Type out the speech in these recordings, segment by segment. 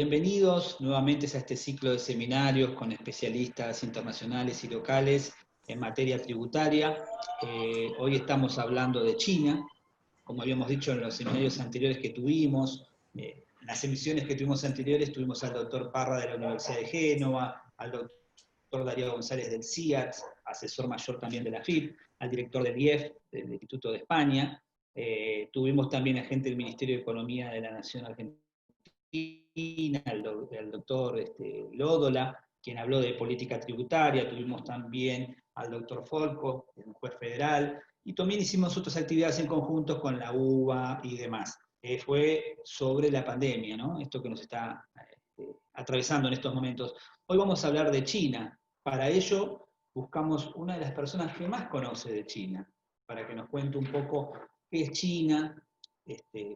Bienvenidos nuevamente a este ciclo de seminarios con especialistas internacionales y locales en materia tributaria. Hoy estamos hablando de China. Como habíamos dicho en los seminarios anteriores que tuvimos, en las emisiones que tuvimos anteriores, tuvimos al doctor Parra de la Universidad de Génova, al doctor Darío González del CIAT, asesor mayor también de la FIP, al director del IEF, del Instituto de España. Tuvimos también a gente del Ministerio de Economía de la Nación Argentina, el doctor Lódola, quien habló de política tributaria. Tuvimos también al doctor Folco, un juez federal, y también hicimos otras actividades en conjunto con la UBA y demás. Fue sobre la pandemia, ¿no? Esto que nos está atravesando en estos momentos. Hoy vamos a hablar de China. Para ello buscamos una de las personas que más conoce de China, para que nos cuente un poco qué es China,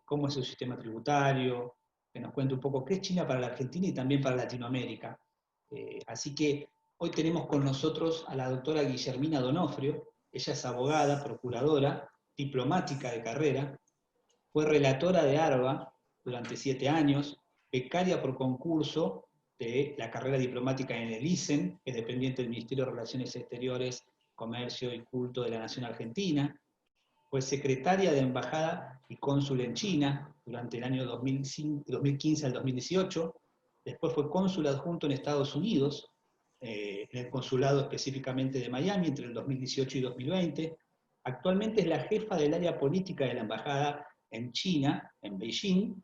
cómo es su sistema tributario, que nos cuente un poco qué es China para la Argentina y también para Latinoamérica. Así que hoy tenemos con nosotros a la doctora Guillermina Donofrio. Ella es abogada, procuradora, diplomática de carrera, fue relatora de ARBA durante 7 años, becaria por concurso de la carrera diplomática en el ISEN, que es dependiente del Ministerio de Relaciones Exteriores, Comercio y Culto de la Nación Argentina. Fue secretaria de Embajada y cónsul en China durante el año 2015 al 2018. Después fue cónsul adjunto en Estados Unidos, en el consulado específicamente de Miami, entre el 2018 y 2020. Actualmente es la jefa del área política de la Embajada en China, en Beijing.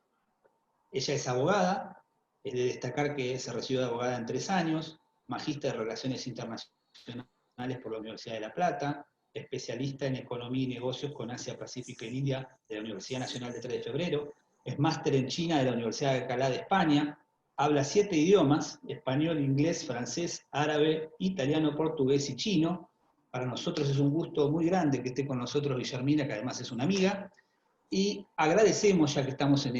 Ella es abogada, es de destacar que se recibió de abogada en 3 años, magíster de Relaciones Internacionales por la Universidad de La Plata, especialista en Economía y Negocios con Asia, Pacífico y India de la Universidad Nacional de 3 de Febrero, es máster en China de la Universidad de Alcalá de España, habla 7 idiomas: español, inglés, francés, árabe, italiano, portugués y chino. Para nosotros es un gusto muy grande que esté con nosotros Guillermina, que además es una amiga, y agradecemos, ya que estamos en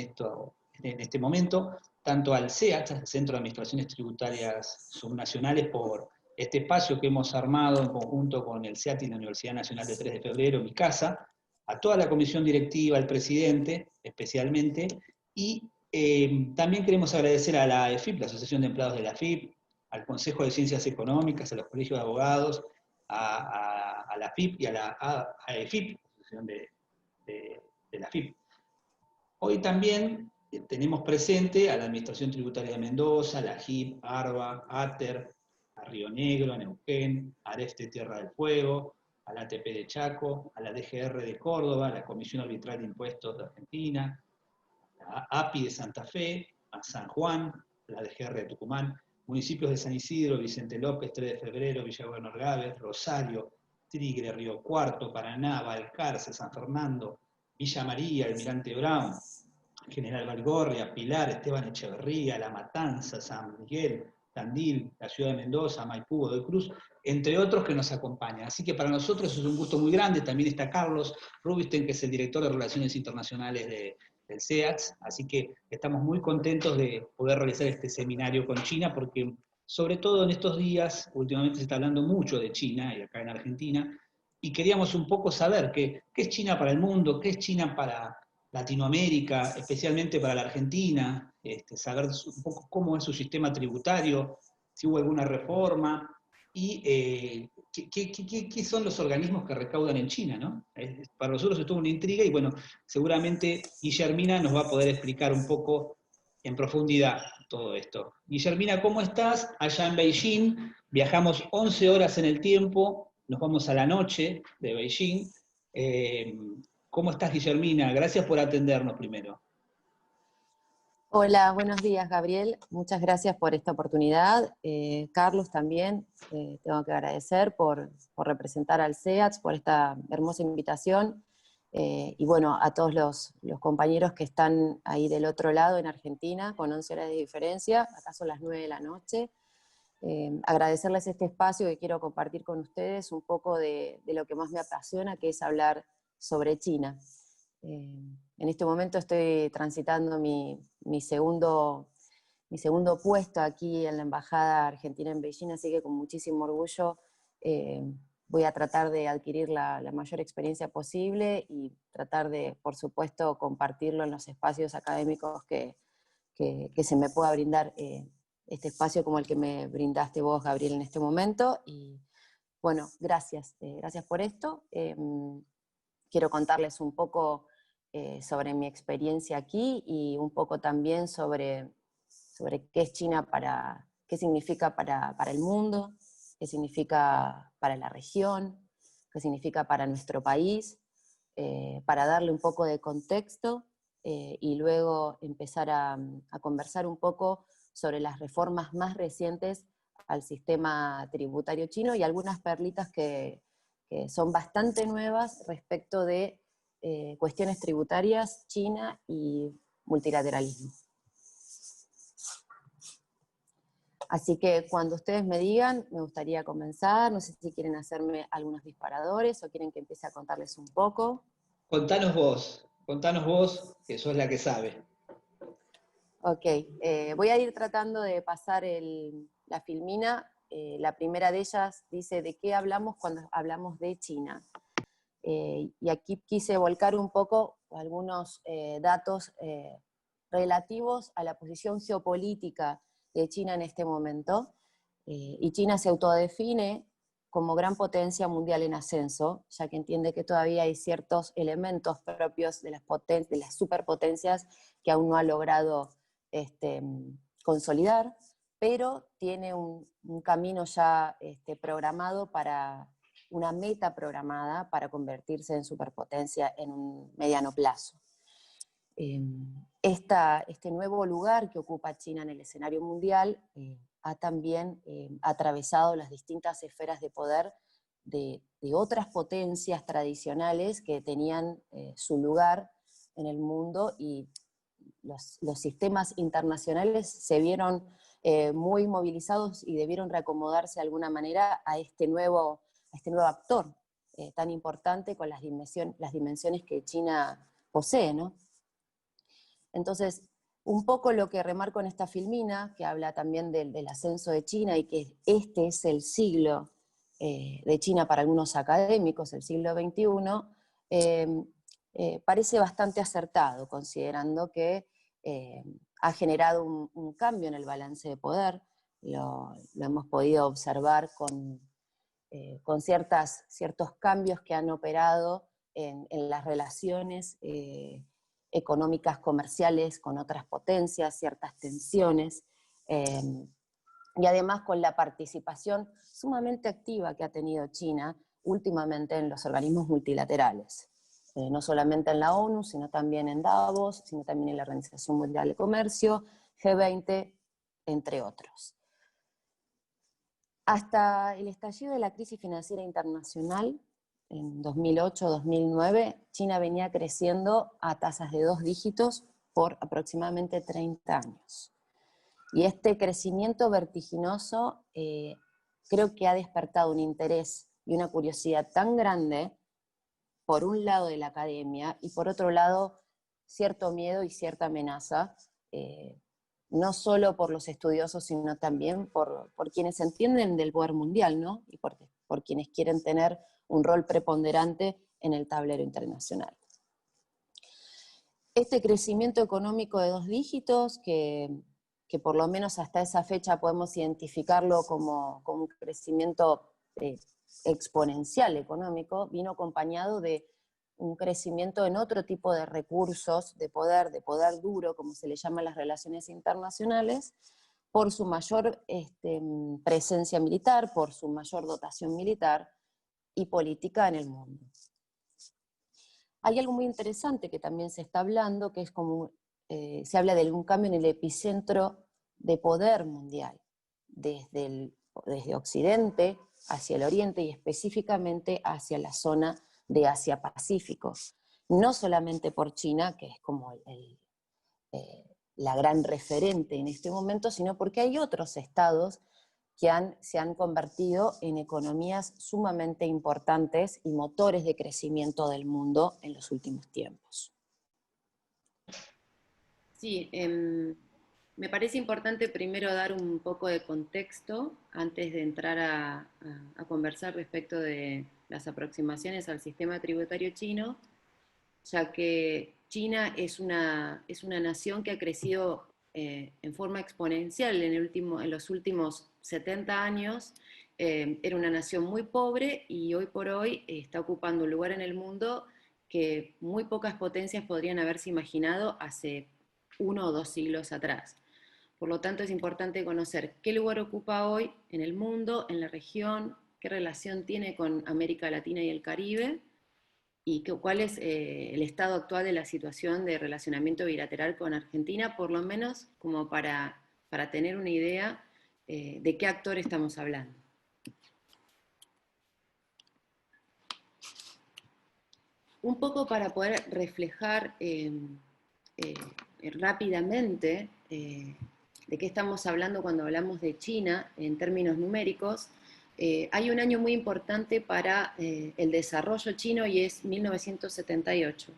este momento, tanto al CEAT, al Centro de Administraciones Tributarias Subnacionales, por este espacio que hemos armado en conjunto con el CEAT y la Universidad Nacional de 3 de Febrero, mi casa, a toda la comisión directiva, al presidente especialmente, y también queremos agradecer a la AFIP, la Asociación de Empleados de la AFIP, al Consejo de Ciencias Económicas, a los colegios de abogados, a la AFIP y a la AEFIP, Asociación de la AFIP. Hoy también tenemos presente a la Administración Tributaria de Mendoza, la AGIP, ARBA, ATER, a Río Negro, a Neuquén, a Areste Tierra del Fuego, a la ATP de Chaco, a la DGR de Córdoba, a la Comisión Arbitral de Impuestos de Argentina, a API de Santa Fe, a San Juan, a la DGR de Tucumán, municipios de San Isidro, Vicente López, 3 de Febrero, Villa Gobernador Gávez, Rosario, Tigre, Río Cuarto, Paraná, Balcarce, San Fernando, Villa María, Almirante Brown, General Valgorria, Pilar, Esteban Echeverría, La Matanza, San Miguel, Tandil, la ciudad de Mendoza, Maipú, Godoy Cruz, entre otros que nos acompañan. Así que para nosotros es un gusto muy grande. También está Carlos Rubinstein, que es el director de Relaciones Internacionales del CEATS, así que estamos muy contentos de poder realizar este seminario con China, porque sobre todo en estos días, últimamente se está hablando mucho de China, y acá en Argentina, y queríamos un poco saber qué es China para el mundo, qué es China para Latinoamérica, especialmente para la Argentina, saber un poco cómo es su sistema tributario, si hubo alguna reforma, y qué son los organismos que recaudan en China, ¿no? Para nosotros es toda una intriga, y bueno, seguramente Guillermina nos va a poder explicar un poco en profundidad todo esto. Guillermina, ¿cómo estás? Allá en Beijing, viajamos 11 horas en el tiempo, nos vamos a la noche de Beijing. Eh, ¿Cómo estás, Guillermina? Gracias por atendernos primero. Hola, buenos días, Gabriel. Muchas gracias por esta oportunidad. Carlos también, tengo que agradecer por representar al CEATS, por esta hermosa invitación. Y bueno, a todos los compañeros que están ahí del otro lado en Argentina, con 11 horas de diferencia, acá son las 9 de la noche. Agradecerles este espacio que quiero compartir con ustedes, un poco de lo que más me apasiona, que es hablar sobre China. En este momento estoy transitando mi segundo puesto aquí en la Embajada Argentina en Beijing, así que con muchísimo orgullo voy a tratar de adquirir la mayor experiencia posible y tratar de, por supuesto, compartirlo en los espacios académicos que que se me pueda brindar este espacio como el que me brindaste vos, Gabriel, en este momento. Y bueno, gracias por esto. Quiero contarles un poco sobre mi experiencia aquí y un poco también sobre qué es China qué significa para el mundo, qué significa para la región, qué significa para nuestro país, para darle un poco de contexto y luego empezar a conversar un poco sobre las reformas más recientes al sistema tributario chino y algunas perlitas que son bastante nuevas respecto de cuestiones tributarias, China y multilateralismo. Así que cuando ustedes me digan, me gustaría comenzar. No sé si quieren hacerme algunos disparadores o quieren que empiece a contarles un poco. Contanos vos, que sos la que sabe. Ok, voy a ir tratando de pasar la filmina. La primera de ellas dice de qué hablamos cuando hablamos de China. Y aquí quise volcar un poco algunos datos relativos a la posición geopolítica de China en este momento. Y China se autodefine como gran potencia mundial en ascenso, ya que entiende que todavía hay ciertos elementos propios de las superpotencias que aún no ha logrado consolidar, pero tiene un camino ya programado una meta programada para convertirse en superpotencia en un mediano plazo. Este nuevo lugar que ocupa China en el escenario mundial ha también atravesado las distintas esferas de poder de otras potencias tradicionales que tenían su lugar en el mundo, y los sistemas internacionales se vieron muy movilizados y debieron reacomodarse de alguna manera a este nuevo actor tan importante con las dimensiones que China posee, ¿no? Entonces, un poco lo que remarco en esta filmina, que habla también del ascenso de China y que este es el siglo de China para algunos académicos, el siglo XXI, parece bastante acertado, considerando que ha generado un cambio en el balance de poder. Lo hemos podido observar con ciertos cambios que han operado en las relaciones económicas, comerciales con otras potencias, ciertas tensiones, y además con la participación sumamente activa que ha tenido China últimamente en los organismos multilaterales, no solamente en la ONU, sino también en Davos, sino también en la Organización Mundial de Comercio, G20, entre otros. Hasta el estallido de la crisis financiera internacional, en 2008-2009, China venía creciendo a tasas de 2 dígitos por aproximadamente 30 años. Y este crecimiento vertiginoso creo que ha despertado un interés y una curiosidad tan grande, por un lado de la academia, y por otro lado cierto miedo y cierta amenaza, no solo por los estudiosos, sino también por quienes entienden del poder mundial, ¿no? Y por quienes quieren tener un rol preponderante en el tablero internacional. Este crecimiento económico de 2 dígitos, que por lo menos hasta esa fecha podemos identificarlo como un crecimiento exponencial económico, vino acompañado de un crecimiento en otro tipo de recursos de poder duro, como se le llama en las relaciones internacionales, por su mayor presencia militar, por su mayor dotación militar y política en el mundo. Hay algo muy interesante que también se está hablando, que es como se habla de un cambio en el epicentro de poder mundial, desde Occidente hacia el Oriente y específicamente hacia la zona de Asia-Pacífico. No solamente por China, que es como la gran referente en este momento, sino porque hay otros estados que se han convertido en economías sumamente importantes y motores de crecimiento del mundo en los últimos tiempos. Sí, me parece importante primero dar un poco de contexto antes de entrar a conversar respecto de las aproximaciones al sistema tributario chino, ya que China es una nación que ha crecido en forma exponencial en los últimos 70 años. Era una nación muy pobre y hoy por hoy está ocupando un lugar en el mundo que muy pocas potencias podrían haberse imaginado hace 1 o 2 siglos atrás. Por lo tanto, es importante conocer qué lugar ocupa hoy en el mundo, en la región, qué relación tiene con América Latina y el Caribe, y cuál es el estado actual de la situación de relacionamiento bilateral con Argentina, por lo menos como para tener una idea de qué actor estamos hablando. Un poco para poder reflejar rápidamente de qué estamos hablando cuando hablamos de China en términos numéricos. Hay un año muy importante para el desarrollo chino y es 1978,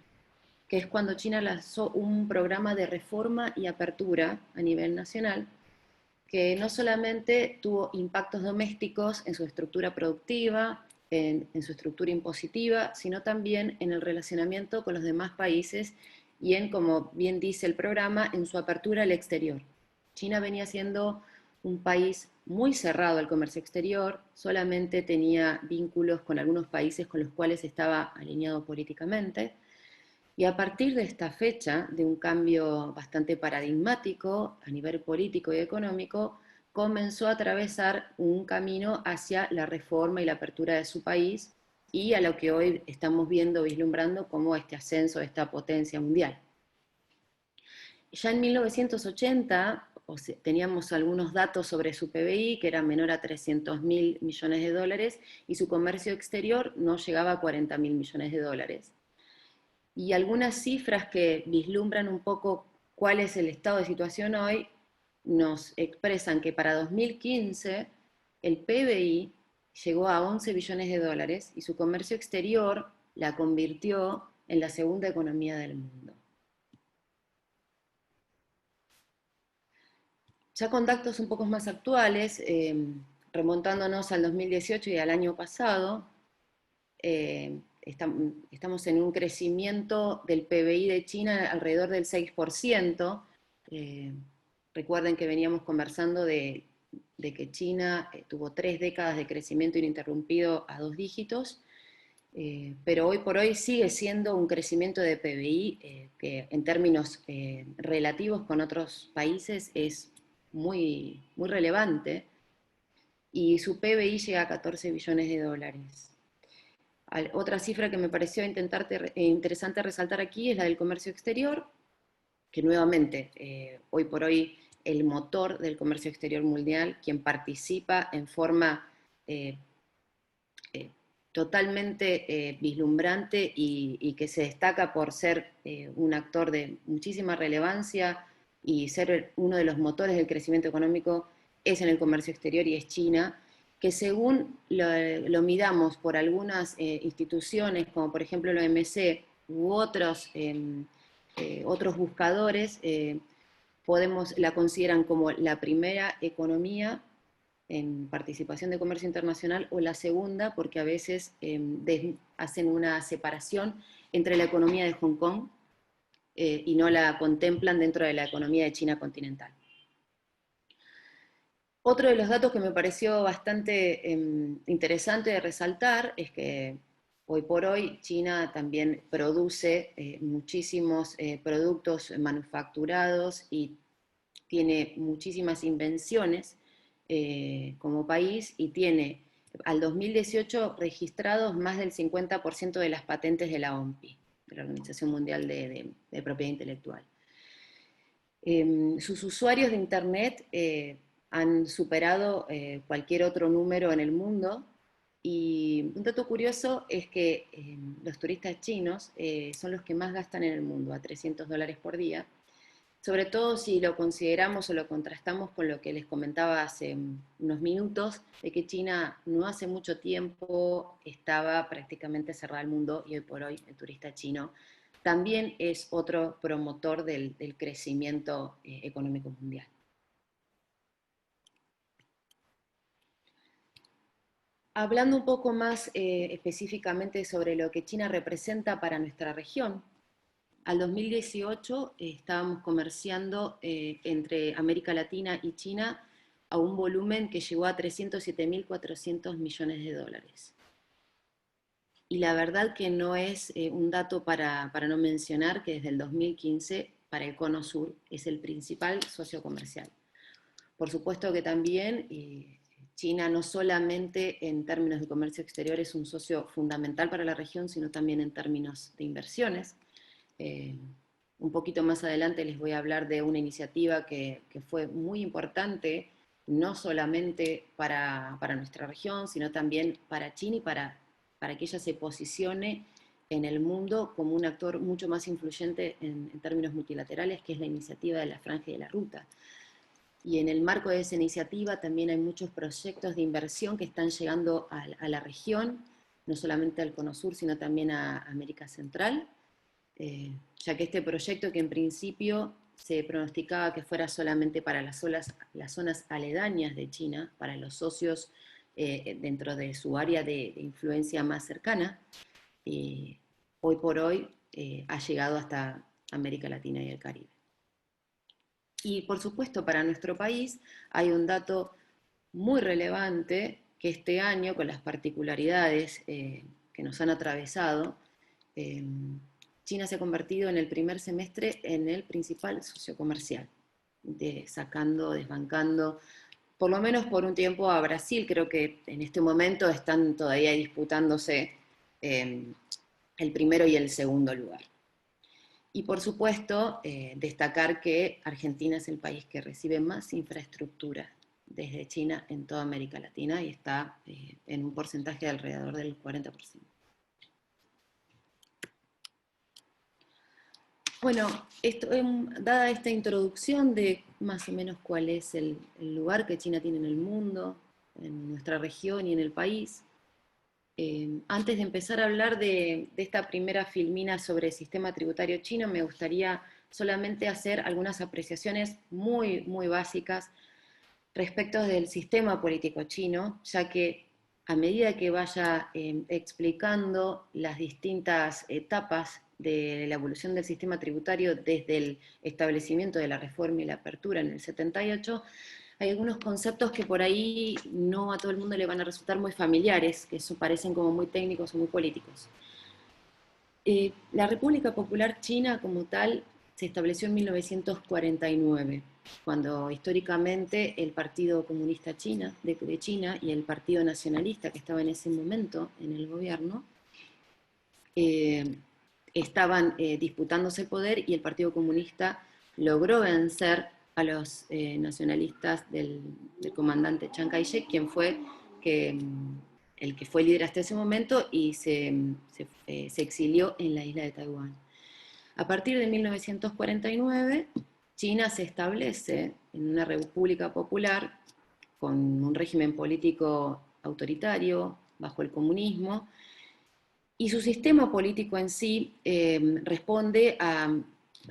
que es cuando China lanzó un programa de reforma y apertura a nivel nacional, que no solamente tuvo impactos domésticos en su estructura productiva, en su estructura impositiva, sino también en el relacionamiento con los demás países y en, como bien dice el programa, en su apertura al exterior. China venía siendo un país muy cerrado al comercio exterior, solamente tenía vínculos con algunos países con los cuales estaba alineado políticamente, y a partir de esta fecha, de un cambio bastante paradigmático a nivel político y económico, comenzó a atravesar un camino hacia la reforma y la apertura de su país y a lo que hoy estamos viendo, vislumbrando como este ascenso de esta potencia mundial. Ya en 1980 teníamos algunos datos sobre su PBI, que era menor a 300.000 millones de dólares, y su comercio exterior no llegaba a 40.000 millones de dólares. Y algunas cifras que vislumbran un poco cuál es el estado de situación hoy nos expresan que para 2015 el PBI llegó a 11 billones de dólares y su comercio exterior la convirtió en la segunda economía del mundo. Ya con datos un poco más actuales, remontándonos al 2018 y al año pasado, estamos en un crecimiento del PBI de China alrededor del 6%. Recuerden que veníamos conversando de que China tuvo 3 décadas de crecimiento ininterrumpido a 2 dígitos, pero hoy por hoy sigue siendo un crecimiento de PBI que en términos relativos con otros países es muy, muy relevante, y su PBI llega a 14 billones de dólares. Otra cifra que me pareció interesante resaltar aquí es la del comercio exterior, que nuevamente, hoy por hoy, el motor del comercio exterior mundial, quien participa en forma totalmente vislumbrante y que se destaca por ser un actor de muchísima relevancia y ser uno de los motores del crecimiento económico, es en el comercio exterior y es China, que según lo midamos por algunas instituciones, como por ejemplo la OMC u otros buscadores, la consideran como la primera economía en participación de comercio internacional o la segunda, porque a veces hacen una separación entre la economía de Hong Kong y no la contemplan dentro de la economía de China continental. Otro de los datos que me pareció bastante interesante de resaltar es que hoy por hoy China también produce muchísimos productos manufacturados y tiene muchísimas invenciones como país, y tiene al 2018 registrados más del 50% de las patentes de la OMPI, de la Organización Mundial de Propiedad Intelectual. Sus usuarios de Internet han superado cualquier otro número en el mundo, y un dato curioso es que los turistas chinos son los que más gastan en el mundo, a $300 por día, sobre todo si lo consideramos o lo contrastamos con lo que les comentaba hace unos minutos, de que China no hace mucho tiempo estaba prácticamente cerrada al mundo, y hoy por hoy el turista chino también es otro promotor del crecimiento económico mundial. Hablando un poco más específicamente sobre lo que China representa para nuestra región, al 2018 estábamos comerciando entre América Latina y China a un volumen que llegó a 307.400 millones de dólares. Y la verdad que no es un dato para no mencionar que desde el 2015 para el Cono Sur es el principal socio comercial. Por supuesto que también China no solamente en términos de comercio exterior es un socio fundamental para la región, sino también en términos de inversiones. Un poquito más adelante les voy a hablar de una iniciativa que fue muy importante, no solamente para nuestra región, sino también para China y para que ella se posicione en el mundo como un actor mucho más influyente en términos multilaterales, que es la iniciativa de la Franja y de la Ruta. Y en el marco de esa iniciativa también hay muchos proyectos de inversión que están llegando a la región, no solamente al Cono Sur, sino también a América Central, ya que este proyecto, que en principio se pronosticaba que fuera solamente para las zonas aledañas de China, para los socios dentro de su área de influencia más cercana, hoy por hoy ha llegado hasta América Latina y el Caribe. Y por supuesto para nuestro país hay un dato muy relevante que este año, con las particularidades que nos han atravesado, China se ha convertido en el primer semestre en el principal socio comercial, desbancando, por lo menos por un tiempo, a Brasil. Creo que en este momento están todavía disputándose el primero y el segundo lugar. Y por supuesto, destacar que Argentina es el país que recibe más infraestructura desde China en toda América Latina y está en un porcentaje de alrededor del 40%. Bueno, dada esta introducción de más o menos cuál es el lugar que China tiene en el mundo, en nuestra región y en el país, antes de empezar a hablar de esta primera filmina sobre el sistema tributario chino, me gustaría solamente hacer algunas apreciaciones muy, muy básicas respecto del sistema político chino, ya que a medida que vaya explicando las distintas etapas de la evolución del sistema tributario desde el establecimiento de la reforma y la apertura en el 78, hay algunos conceptos que por ahí no a todo el mundo le van a resultar muy familiares, que parecen como muy técnicos o muy políticos. La República Popular China como tal se estableció en 1949, cuando históricamente el Partido Comunista de China y el Partido Nacionalista, que estaba en ese momento en el gobierno, estaban disputándose el poder, y el Partido Comunista logró vencer a los nacionalistas del comandante Chiang Kai-shek, quien fue el que fue líder hasta ese momento, y se exilió en la isla de Taiwán. A partir de 1949, China se establece en una república popular con un régimen político autoritario bajo el comunismo, y su sistema político en sí responde a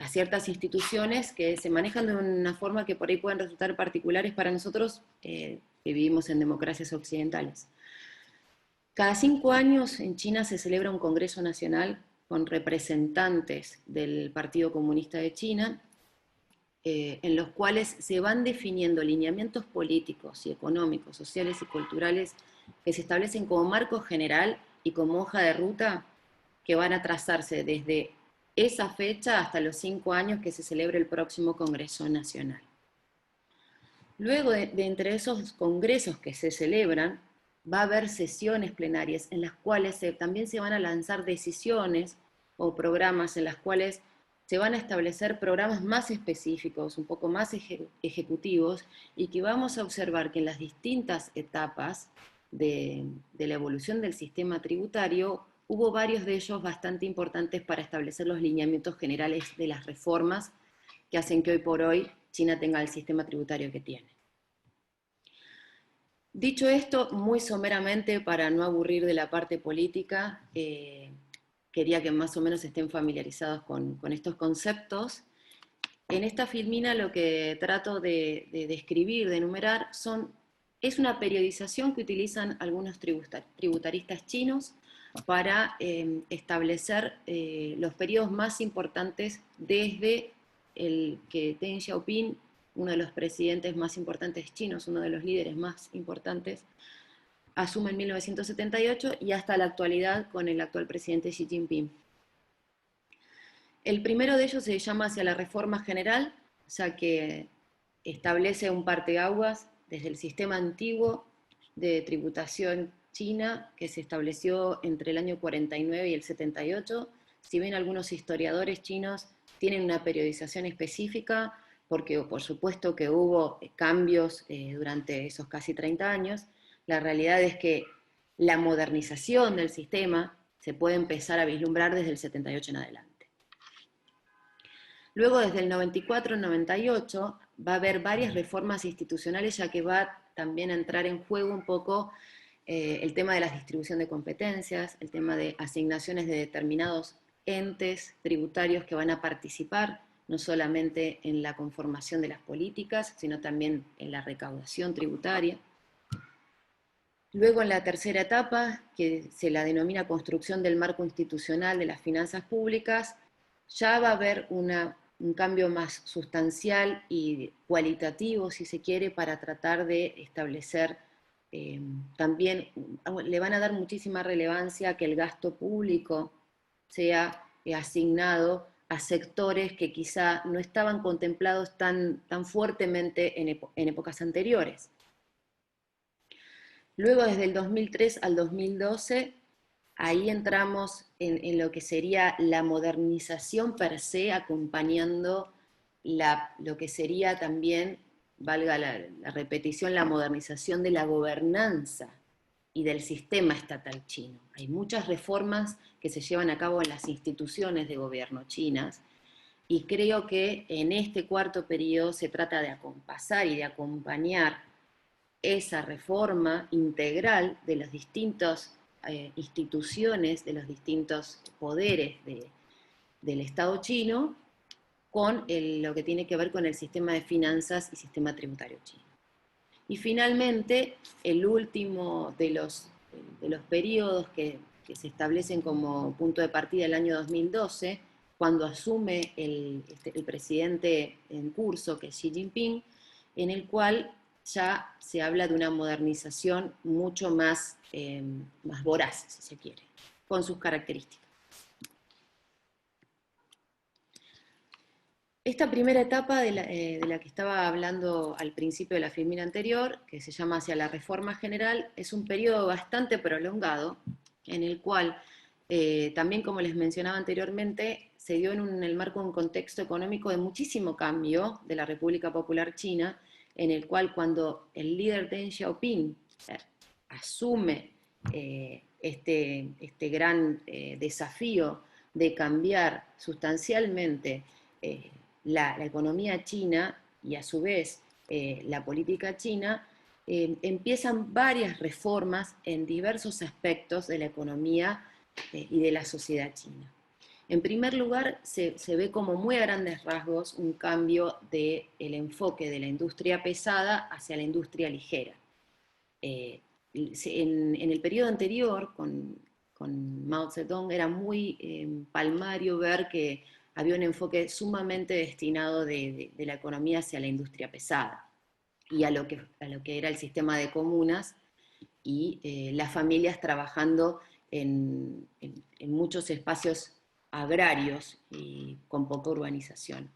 ciertas instituciones que se manejan de una forma que por ahí pueden resultar particulares para nosotros que vivimos en democracias occidentales. Cada 5 años en China se celebra un Congreso Nacional con representantes del Partido Comunista de China, en los cuales se van definiendo lineamientos políticos y económicos, sociales y culturales que se establecen como marco general y como hoja de ruta que van a trazarse desde esa fecha hasta los 5 años que se celebre el próximo Congreso Nacional. Luego de entre esos congresos que se celebran, va a haber sesiones plenarias en las cuales también se van a lanzar decisiones o programas en las cuales se van a establecer programas más específicos, un poco más ejecutivos, y que vamos a observar que en las distintas etapas de la evolución del sistema tributario hubo varios de ellos bastante importantes para establecer los lineamientos generales de las reformas que hacen que hoy por hoy China tenga el sistema tributario que tiene. Dicho esto, muy someramente, para no aburrir de la parte política, quería que más o menos estén familiarizados con estos conceptos. En esta filmina lo que trato de describir, de enumerar, es una periodización que utilizan algunos tributaristas chinos para establecer los periodos más importantes desde el que Deng Xiaoping, uno de los presidentes más importantes chinos, uno de los líderes más importantes, asume en 1978 y hasta la actualidad con el actual presidente Xi Jinping. El primero de ellos se llama Hacia la Reforma General, ya que establece un parteaguas desde el sistema antiguo de tributación china que se estableció entre el año 49 y el 78. Si bien algunos historiadores chinos tienen una periodización específica, porque por supuesto que hubo cambios durante esos casi 30 años, la realidad es que la modernización del sistema se puede empezar a vislumbrar desde el 78 en adelante. Luego, desde el 94 al 98, va a haber varias reformas institucionales, ya que va también a entrar en juego un poco el tema de la distribución de competencias, el tema de asignaciones de determinados entes tributarios que van a participar no solamente en la conformación de las políticas, sino también en la recaudación tributaria. Luego, en la tercera etapa, que se la denomina construcción del marco institucional de las finanzas públicas, ya va a haber un cambio más sustancial y cualitativo, si se quiere, para tratar de establecer también, le van a dar muchísima relevancia a que el gasto público sea asignado a sectores que quizá no estaban contemplados tan fuertemente en épocas anteriores. Luego, desde el 2003 al 2012, ahí entramos en lo que sería la modernización per se, acompañando lo que sería también, valga la repetición, la modernización de la gobernanza y del sistema estatal chino. Hay muchas reformas que se llevan a cabo en las instituciones de gobierno chinas, y creo que en este cuarto periodo se trata de acompasar y de acompañar esa reforma integral de las distintas instituciones, de los distintos poderes del Estado chino, con lo que tiene que ver con el sistema de finanzas y sistema tributario chino. Y finalmente, el último de los periodos que se establecen como punto de partida el año 2012, cuando asume el presidente en curso, que es Xi Jinping, en el cual ya se habla de una modernización mucho más voraz, si se quiere, con sus características. Esta primera etapa de la que estaba hablando al principio de la filmina anterior, que se llama Hacia la Reforma General, es un periodo bastante prolongado, en el cual, también como les mencionaba anteriormente, se dio en el marco de un contexto económico de muchísimo cambio de la República Popular China, en el cual cuando el líder Deng Xiaoping asume este gran desafío de cambiar sustancialmente la economía china y a su vez la política china, empiezan varias reformas en diversos aspectos de la economía y de la sociedad china. En primer lugar, se ve como muy a grandes rasgos un cambio del enfoque de la industria pesada hacia la industria ligera. En el periodo anterior, con Mao Zedong, era muy palmario ver que había un enfoque sumamente destinado de la economía hacia la industria pesada y a lo que era el sistema de comunas y las familias trabajando en muchos espacios agrarios y con poca urbanización.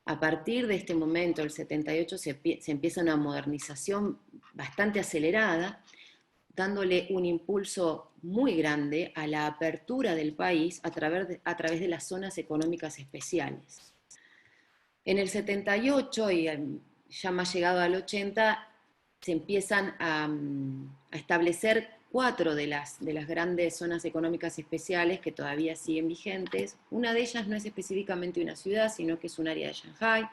A partir de este momento, el 78, se empieza una modernización bastante acelerada, dándole un impulso muy grande a la apertura del país a través de las zonas económicas especiales. En el 78, y ya más llegado al 80, se empiezan a establecer 4 de las grandes zonas económicas especiales que todavía siguen vigentes. Una de ellas no es específicamente una ciudad, sino que es un área de Shanghái.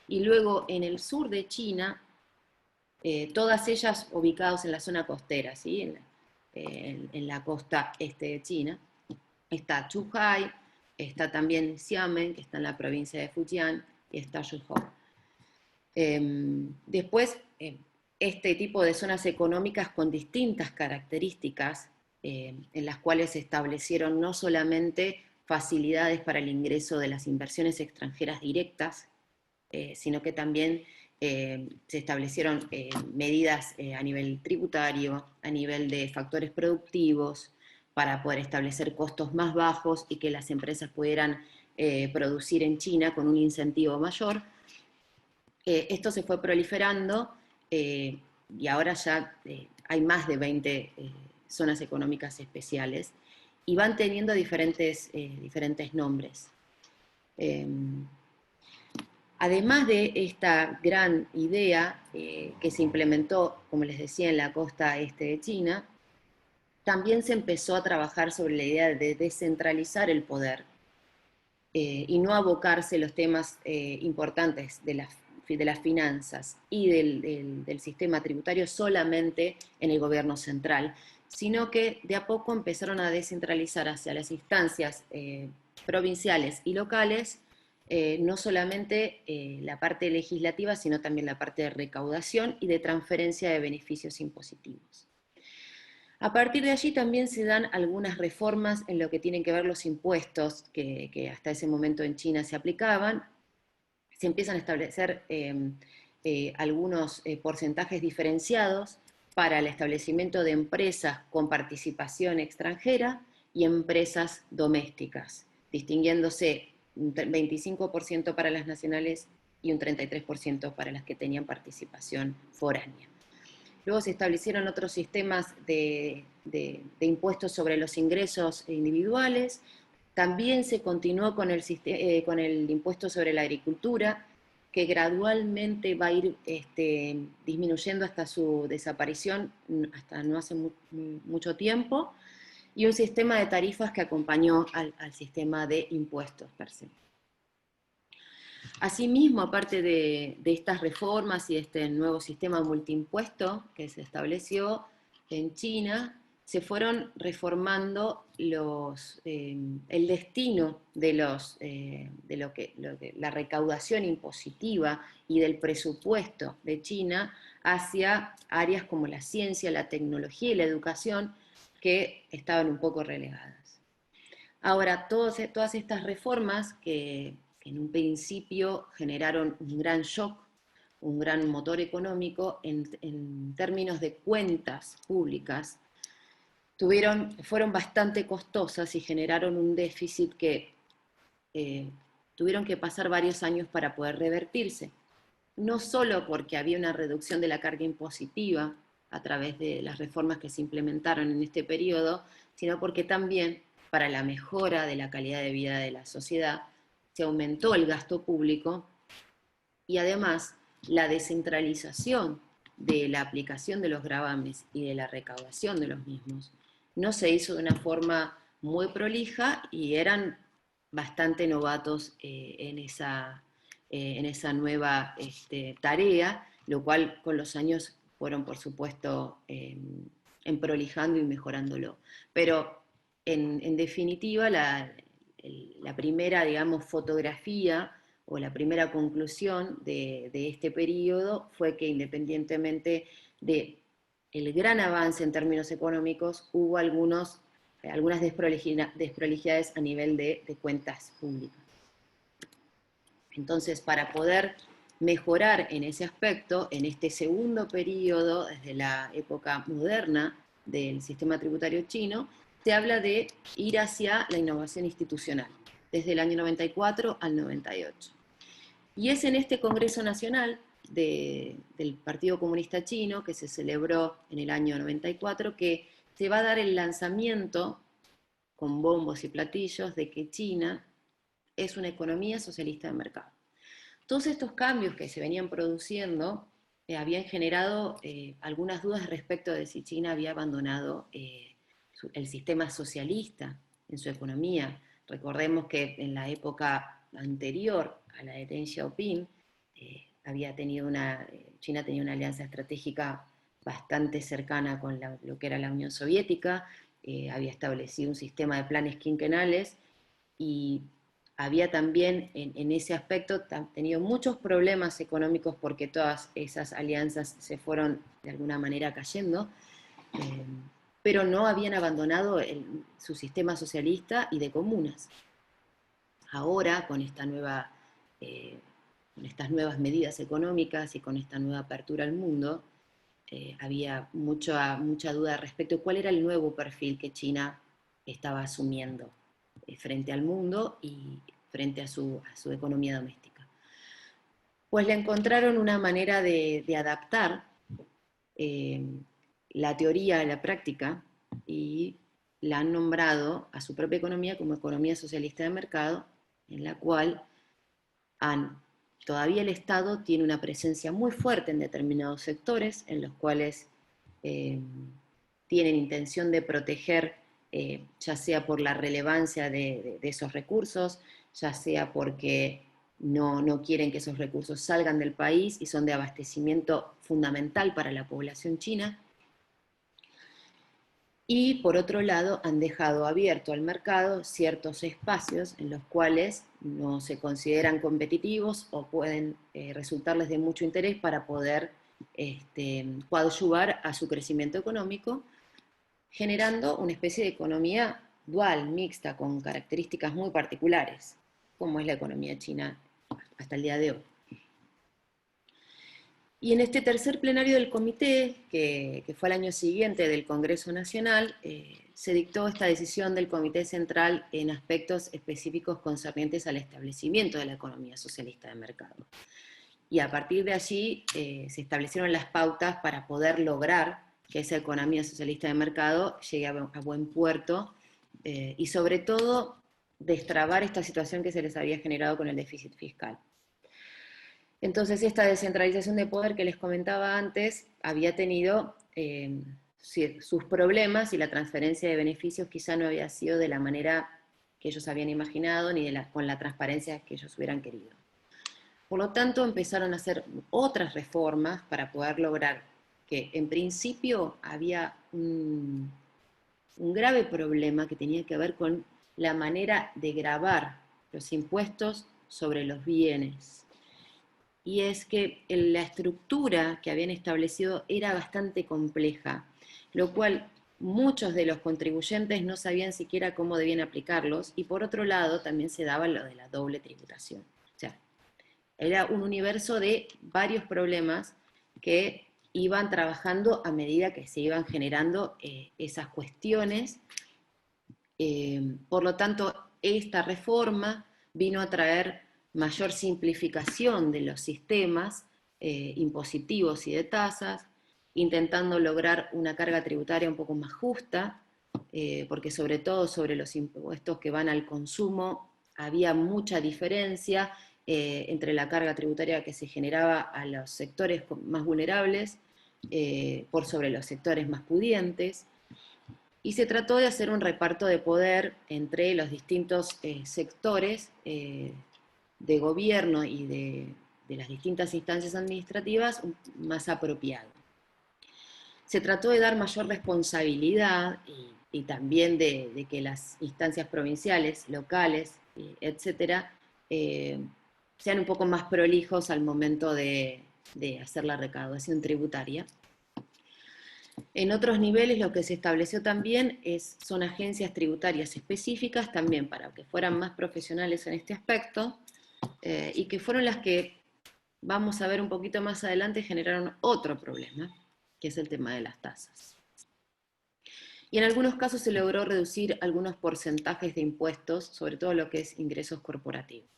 Y luego en el sur de China, todas ellas ubicadas en la zona costera, ¿sí? en la costa este de China. Está Zhuhai, está también Xiamen, que está en la provincia de Fujian, y está Yuzhou. Después, este tipo de zonas económicas con distintas características en las cuales se establecieron no solamente facilidades para el ingreso de las inversiones extranjeras directas, sino que también se establecieron medidas a nivel tributario, a nivel de factores productivos, para poder establecer costos más bajos y que las empresas pudieran producir en China con un incentivo mayor. Esto se fue proliferando y ahora ya hay más de 20 zonas económicas especiales y van teniendo diferentes nombres. Además de esta gran idea que se implementó, como les decía, en la costa este de China, también se empezó a trabajar sobre la idea de descentralizar el poder y no abocarse los temas importantes de las finanzas y del sistema tributario solamente en el gobierno central, sino que de a poco empezaron a descentralizar hacia las instancias provinciales y locales, no solamente la parte legislativa, sino también la parte de recaudación y de transferencia de beneficios impositivos. A partir de allí también se dan algunas reformas en lo que tienen que ver los impuestos que hasta ese momento en China se aplicaban. Se empiezan a establecer algunos porcentajes diferenciados para el establecimiento de empresas con participación extranjera y empresas domésticas, distinguiéndose un 25% para las nacionales y un 33% para las que tenían participación foránea. Luego se establecieron otros sistemas de impuestos sobre los ingresos individuales. También se continuó con el impuesto sobre la agricultura, que gradualmente va a ir disminuyendo hasta su desaparición, hasta no hace mucho tiempo, y un sistema de tarifas que acompañó al sistema de impuestos per se. Asimismo, aparte de estas reformas y de este nuevo sistema multiimpuesto que se estableció en China, se fueron reformando el destino de la recaudación impositiva y del presupuesto de China hacia áreas como la ciencia, la tecnología y la educación, que estaban un poco relegadas. Ahora, todas estas reformas que en un principio generaron un gran shock, un gran motor económico en términos de cuentas públicas, fueron bastante costosas y generaron un déficit que tuvieron que pasar varios años para poder revertirse. No solo porque había una reducción de la carga impositiva a través de las reformas que se implementaron en este periodo, sino porque también para la mejora de la calidad de vida de la sociedad se aumentó el gasto público y además la descentralización de la aplicación de los gravames y de la recaudación de los mismos no se hizo de una forma muy prolija y eran bastante novatos en esa nueva tarea, lo cual con los años fueron, por supuesto, emprolijando y mejorándolo. Pero, en definitiva, la primera, digamos, fotografía o la primera conclusión de este periodo fue que, independientemente de el gran avance en términos económicos, hubo algunas desprolijidades a nivel de cuentas públicas. Entonces, para poder mejorar en ese aspecto, en este segundo periodo, desde la época moderna del sistema tributario chino, se habla de ir hacia la innovación institucional, desde el año 94 al 98. Y es en este Congreso Nacional del Partido Comunista Chino, que se celebró en el año 94, que se va a dar el lanzamiento, con bombos y platillos, de que China es una economía socialista de mercado. Todos estos cambios que se venían produciendo habían generado algunas dudas respecto de si China había abandonado el sistema socialista en su economía. Recordemos que en la época anterior a la de Deng Xiaoping, China tenía una alianza estratégica bastante cercana con lo que era la Unión Soviética, había establecido un sistema de planes quinquenales y había también en ese aspecto tenido muchos problemas económicos porque todas esas alianzas se fueron de alguna manera cayendo. pero no habían abandonado su sistema socialista y de comunas. Ahora, con estas nuevas medidas económicas y con esta nueva apertura al mundo, había mucha duda respecto a cuál era el nuevo perfil que China estaba asumiendo frente al mundo y frente a su economía doméstica. Pues le encontraron una manera de adaptar la teoría a la práctica y la han nombrado a su propia economía como economía socialista de mercado, en la cual todavía el Estado tiene una presencia muy fuerte en determinados sectores, en los cuales tienen intención de proteger, ya sea por la relevancia de esos recursos, ya sea porque no quieren que esos recursos salgan del país y son de abastecimiento fundamental para la población china. Y por otro lado han dejado abierto al mercado ciertos espacios en los cuales no se consideran competitivos o pueden resultarles de mucho interés para poder coadyuvar a su crecimiento económico, generando una especie de economía dual, mixta, con características muy particulares, como es la economía china hasta el día de hoy. Y en este tercer plenario del comité, que fue al año siguiente del Congreso Nacional, se dictó esta decisión del Comité Central en aspectos específicos concernientes al establecimiento de la economía socialista de mercado. Y a partir de allí se establecieron las pautas para poder lograr que esa economía socialista de mercado llegue a buen puerto y sobre todo destrabar esta situación que se les había generado con el déficit fiscal. Entonces esta descentralización de poder que les comentaba antes había tenido sus problemas y la transferencia de beneficios quizá no había sido de la manera que ellos habían imaginado ni con la transparencia que ellos hubieran querido. Por lo tanto empezaron a hacer otras reformas para poder lograr que en principio había un grave problema que tenía que ver con la manera de gravar los impuestos sobre los bienes. Y es que la estructura que habían establecido era bastante compleja, lo cual muchos de los contribuyentes no sabían siquiera cómo debían aplicarlos, y por otro lado también se daba lo de la doble tributación. O sea, era un universo de varios problemas que iban trabajando a medida que se iban generando esas cuestiones. Por lo tanto, esta reforma vino a traer mayor simplificación de los sistemas impositivos y de tasas, intentando lograr una carga tributaria un poco más justa, porque sobre todo sobre los impuestos que van al consumo había mucha diferencia entre la carga tributaria que se generaba a los sectores más vulnerables por sobre los sectores más pudientes. Y se trató de hacer un reparto de poder entre los distintos sectores de gobierno y de las distintas instancias administrativas más apropiado. Se trató de dar mayor responsabilidad y también de que las instancias provinciales, locales, etcétera, sean un poco más prolijos al momento de hacer la recaudación tributaria. En otros niveles lo que se estableció también son agencias tributarias específicas también para que fueran más profesionales en este aspecto y que fueron las que, vamos a ver un poquito más adelante, generaron otro problema, que es el tema de las tasas. Y en algunos casos se logró reducir algunos porcentajes de impuestos, sobre todo lo que es ingresos corporativos.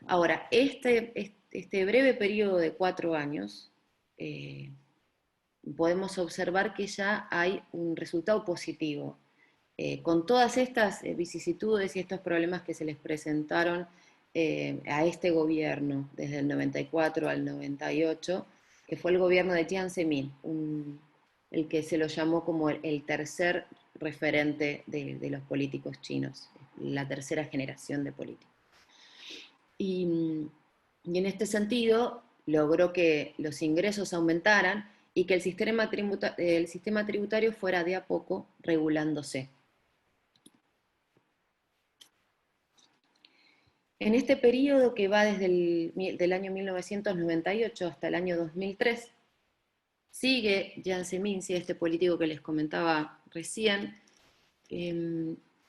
Ahora, este breve periodo de 4 años, podemos observar que ya hay un resultado positivo. Con todas estas vicisitudes y estos problemas que se les presentaron a este gobierno desde el 94 al 98, que fue el gobierno de Jiang Zemin, el que se lo llamó como el tercer referente de los políticos chinos, la tercera generación de políticos. Y en este sentido logró que los ingresos aumentaran y que el sistema tributario fuera de a poco regulándose. En este periodo que va desde el año 1998 hasta el año 2003, Sigue Jiang Zemin, sigue este político que les comentaba recién,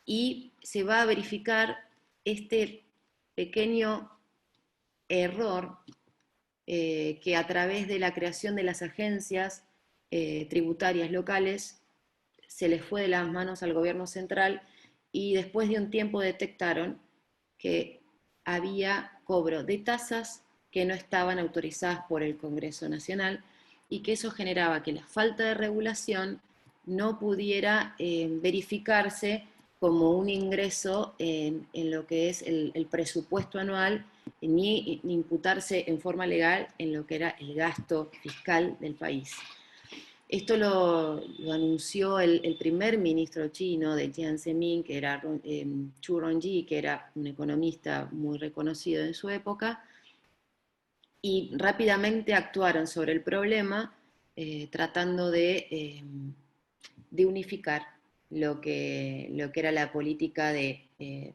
y se va a verificar este pequeño error que a través de la creación de las agencias tributarias locales se les fue de las manos al gobierno central y después de un tiempo detectaron que había cobro de tasas que no estaban autorizadas por el Congreso Nacional y que eso generaba que la falta de regulación no pudiera verificarse como un ingreso en lo que es el presupuesto anual, ni imputarse en forma legal en lo que era el gasto fiscal del país. Esto lo anunció el primer ministro chino de Jiang Zemin, que era Zhu Rongji, que era un economista muy reconocido en su época, y rápidamente actuaron sobre el problema, tratando de unificar lo que era la política de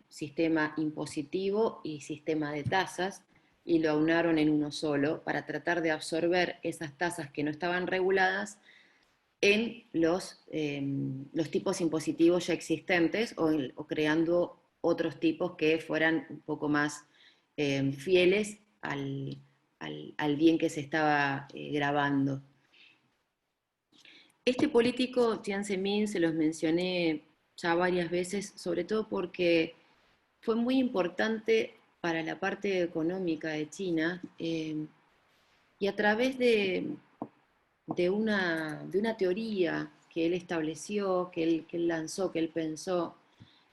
sistema impositivo y sistema de tasas, y lo aunaron en uno solo para tratar de absorber esas tasas que no estaban reguladas en los tipos impositivos ya existentes o creando otros tipos que fueran un poco más fieles al bien que se estaba grabando. Este político, Jiang Zemin, se los mencioné ya varias veces, sobre todo porque fue muy importante para la parte económica de China, y a través de una teoría que él estableció, que él lanzó, que él pensó,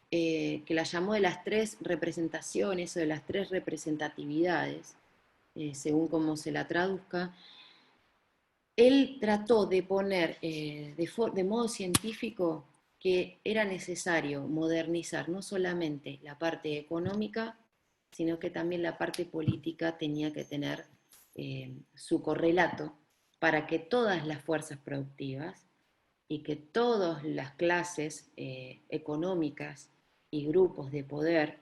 que la llamó de las tres representaciones o de las tres representatividades, según cómo se la traduzca. Él trató de poner de modo científico que era necesario modernizar no solamente la parte económica, sino que también la parte política tenía que tener su correlato para que todas las fuerzas productivas y que todas las clases económicas y grupos de poder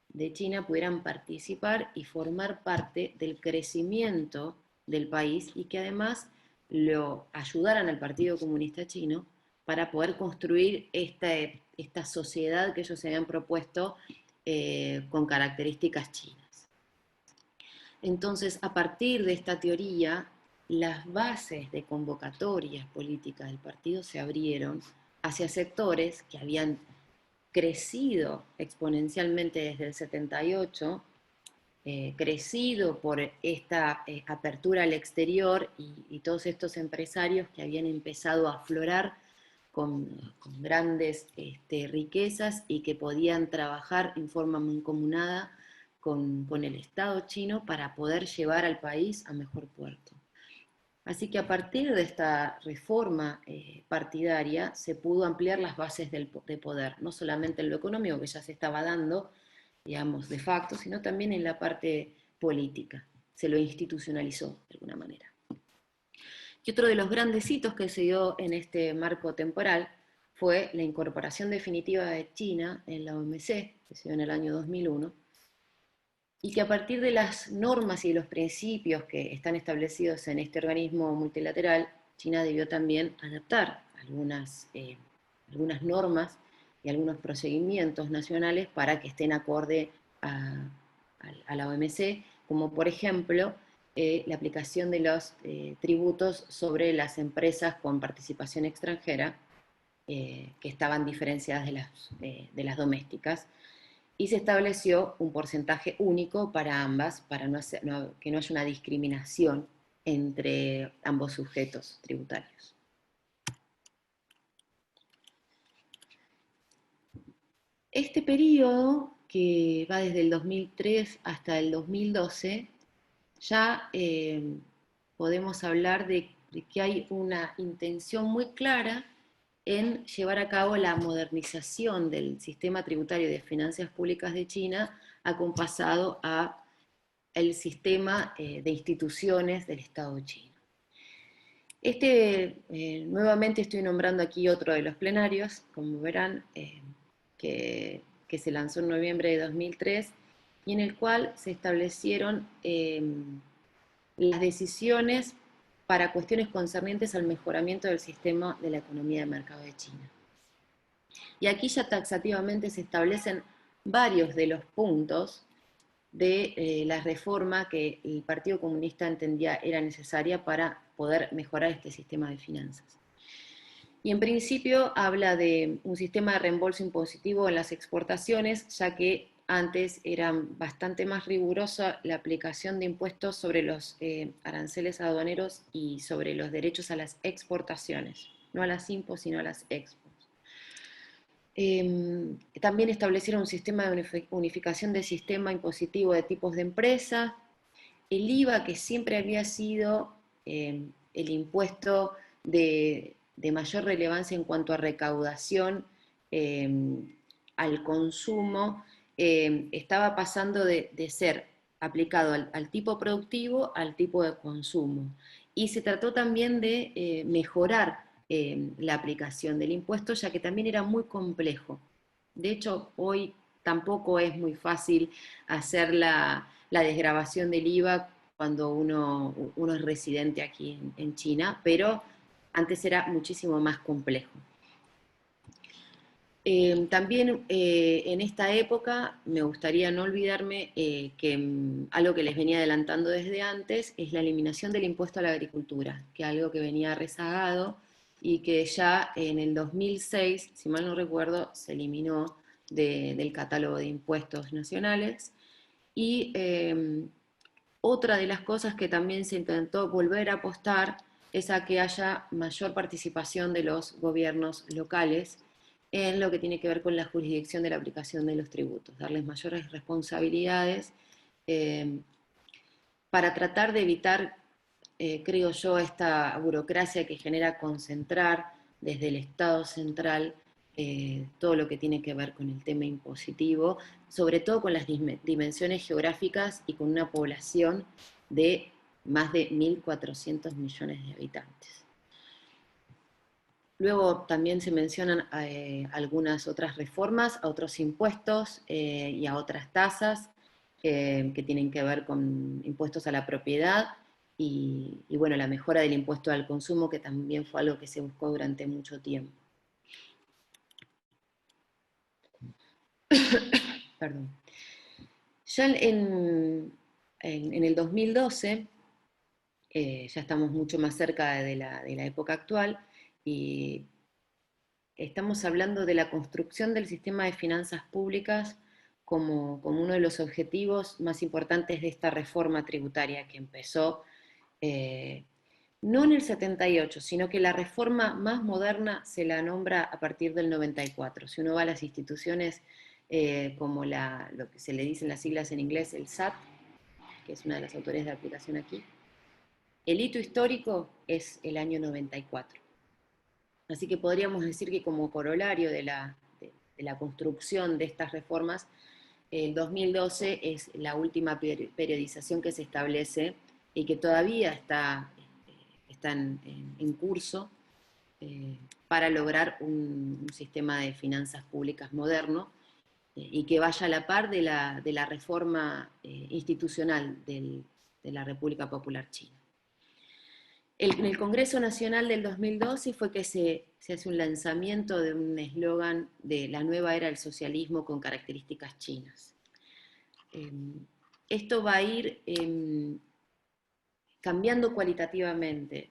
de China pudieran participar y formar parte del crecimiento del país, y que además lo ayudaran al Partido Comunista Chino para poder construir esta sociedad que ellos se habían propuesto con características chinas. Entonces, a partir de esta teoría, las bases de convocatorias políticas del partido se abrieron hacia sectores que habían crecido exponencialmente desde el 78, crecido por esta apertura al exterior y todos estos empresarios que habían empezado a aflorar con grandes riquezas y que podían trabajar en forma mancomunada con el Estado chino para poder llevar al país a mejor puerto. Así que a partir de esta reforma partidaria se pudo ampliar las bases de poder, no solamente en lo económico, que ya se estaba dando, digamos, de facto, sino también en la parte política. Se lo institucionalizó de alguna manera. Y otro de los grandes hitos que se dio en este marco temporal fue la incorporación definitiva de China en la OMC, que se dio en el año 2001, y que a partir de las normas y los principios que están establecidos en este organismo multilateral, China debió también adaptar algunas normas y algunos procedimientos nacionales para que estén acorde a la OMC, como por ejemplo la aplicación de los tributos sobre las empresas con participación extranjera, que estaban diferenciadas de las domésticas, y se estableció un porcentaje único para ambas, para que no haya una discriminación entre ambos sujetos tributarios. Este periodo, que va desde el 2003 hasta el 2012, ya podemos hablar de que hay una intención muy clara en llevar a cabo la modernización del sistema tributario de finanzas públicas de China, acompasado a el sistema de instituciones del Estado chino. Nuevamente estoy nombrando aquí otro de los plenarios, como verán, que se lanzó en noviembre de 2003, y en el cual se establecieron las decisiones para cuestiones concernientes al mejoramiento del sistema de la economía de mercado de China. Y aquí ya taxativamente se establecen varios de los puntos de la reforma que el Partido Comunista entendía era necesaria para poder mejorar este sistema de finanzas. Y en principio habla de un sistema de reembolso impositivo en las exportaciones, ya que antes era bastante más rigurosa la aplicación de impuestos sobre los aranceles aduaneros y sobre los derechos a las exportaciones, no a las impos, sino a las expos. También establecieron un sistema de unificación del sistema impositivo de tipos de empresa, el IVA, que siempre había sido el impuesto de mayor relevancia en cuanto a recaudación al consumo, estaba pasando de ser aplicado al tipo productivo al tipo de consumo. Y se trató también de mejorar la aplicación del impuesto, ya que también era muy complejo. De hecho, hoy tampoco es muy fácil hacer la desgravación del IVA cuando uno es residente aquí en China, pero antes era muchísimo más complejo. También en esta época me gustaría no olvidarme que algo que les venía adelantando desde antes es la eliminación del impuesto a la agricultura, que es algo que venía rezagado y que ya en el 2006, si mal no recuerdo, se eliminó del catálogo de impuestos nacionales. Y otra de las cosas que también se intentó volver a apostar es a que haya mayor participación de los gobiernos locales en lo que tiene que ver con la jurisdicción de la aplicación de los tributos, darles mayores responsabilidades para tratar de evitar, creo yo, esta burocracia que genera concentrar desde el Estado central todo lo que tiene que ver con el tema impositivo, sobre todo con las dimensiones geográficas y con una población de más de 1.400 millones de habitantes. Luego también se mencionan algunas otras reformas a otros impuestos y a otras tasas que tienen que ver con impuestos a la propiedad y bueno, la mejora del impuesto al consumo, que también fue algo que se buscó durante mucho tiempo. Perdón. Ya en el 2012, ya estamos mucho más cerca de la época actual, y estamos hablando de la construcción del sistema de finanzas públicas como uno de los objetivos más importantes de esta reforma tributaria que empezó no en el 78, sino que la reforma más moderna se la nombra a partir del 94. Si uno va a las instituciones como lo que se le dicen las siglas en inglés, el SAT, que es una de las autoridades de aplicación aquí, el hito histórico es el año 94. Así que podríamos decir que como corolario de la construcción de estas reformas, el 2012 es la última periodización que se establece y que todavía está en curso para lograr un sistema de finanzas públicas moderno y que vaya a la par de la reforma institucional de la República Popular China. En el Congreso Nacional del 2012 fue que se hace un lanzamiento de un eslogan de la nueva era del socialismo con características chinas. Esto va a ir cambiando cualitativamente.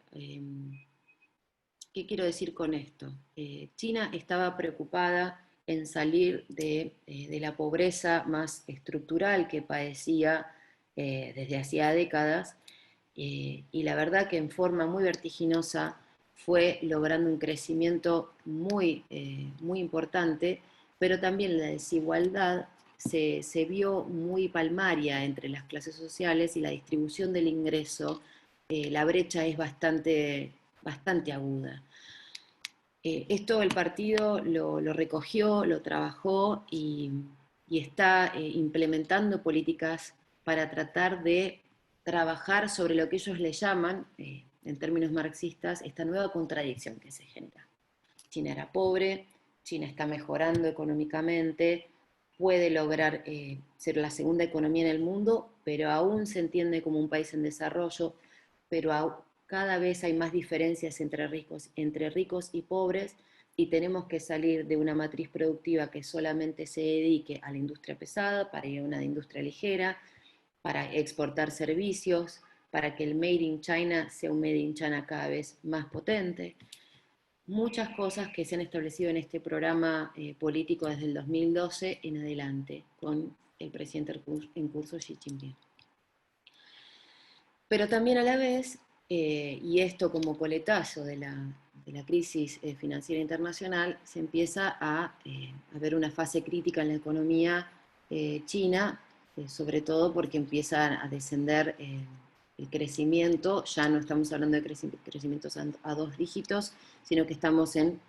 ¿Qué quiero decir con esto? China estaba preocupada en salir de la pobreza más estructural que padecía desde hacía décadas, y la verdad que en forma muy vertiginosa fue logrando un crecimiento muy importante, pero también la desigualdad se vio muy palmaria entre las clases sociales y la distribución del ingreso, la brecha es bastante aguda. Esto el partido lo recogió, lo trabajó y está implementando políticas para tratar de trabajar sobre lo que ellos le llaman, en términos marxistas, esta nueva contradicción que se genera. China era pobre, China está mejorando económicamente, puede lograr ser la segunda economía en el mundo, pero aún se entiende como un país en desarrollo, pero cada vez hay más diferencias entre ricos y pobres, y tenemos que salir de una matriz productiva que solamente se dedique a la industria pesada para ir a una industria ligera, para exportar servicios, para que el Made in China sea un Made in China cada vez más potente. Muchas cosas que se han establecido en este programa político desde el 2012 en adelante, con el presidente en curso Xi Jinping. Pero también a la vez, y esto como coletazo de la crisis financiera internacional, se empieza a ver una fase crítica en la economía china, sobre todo porque empieza a descender el crecimiento. Ya no estamos hablando de crecimientos a 2 dígitos, sino que estamos en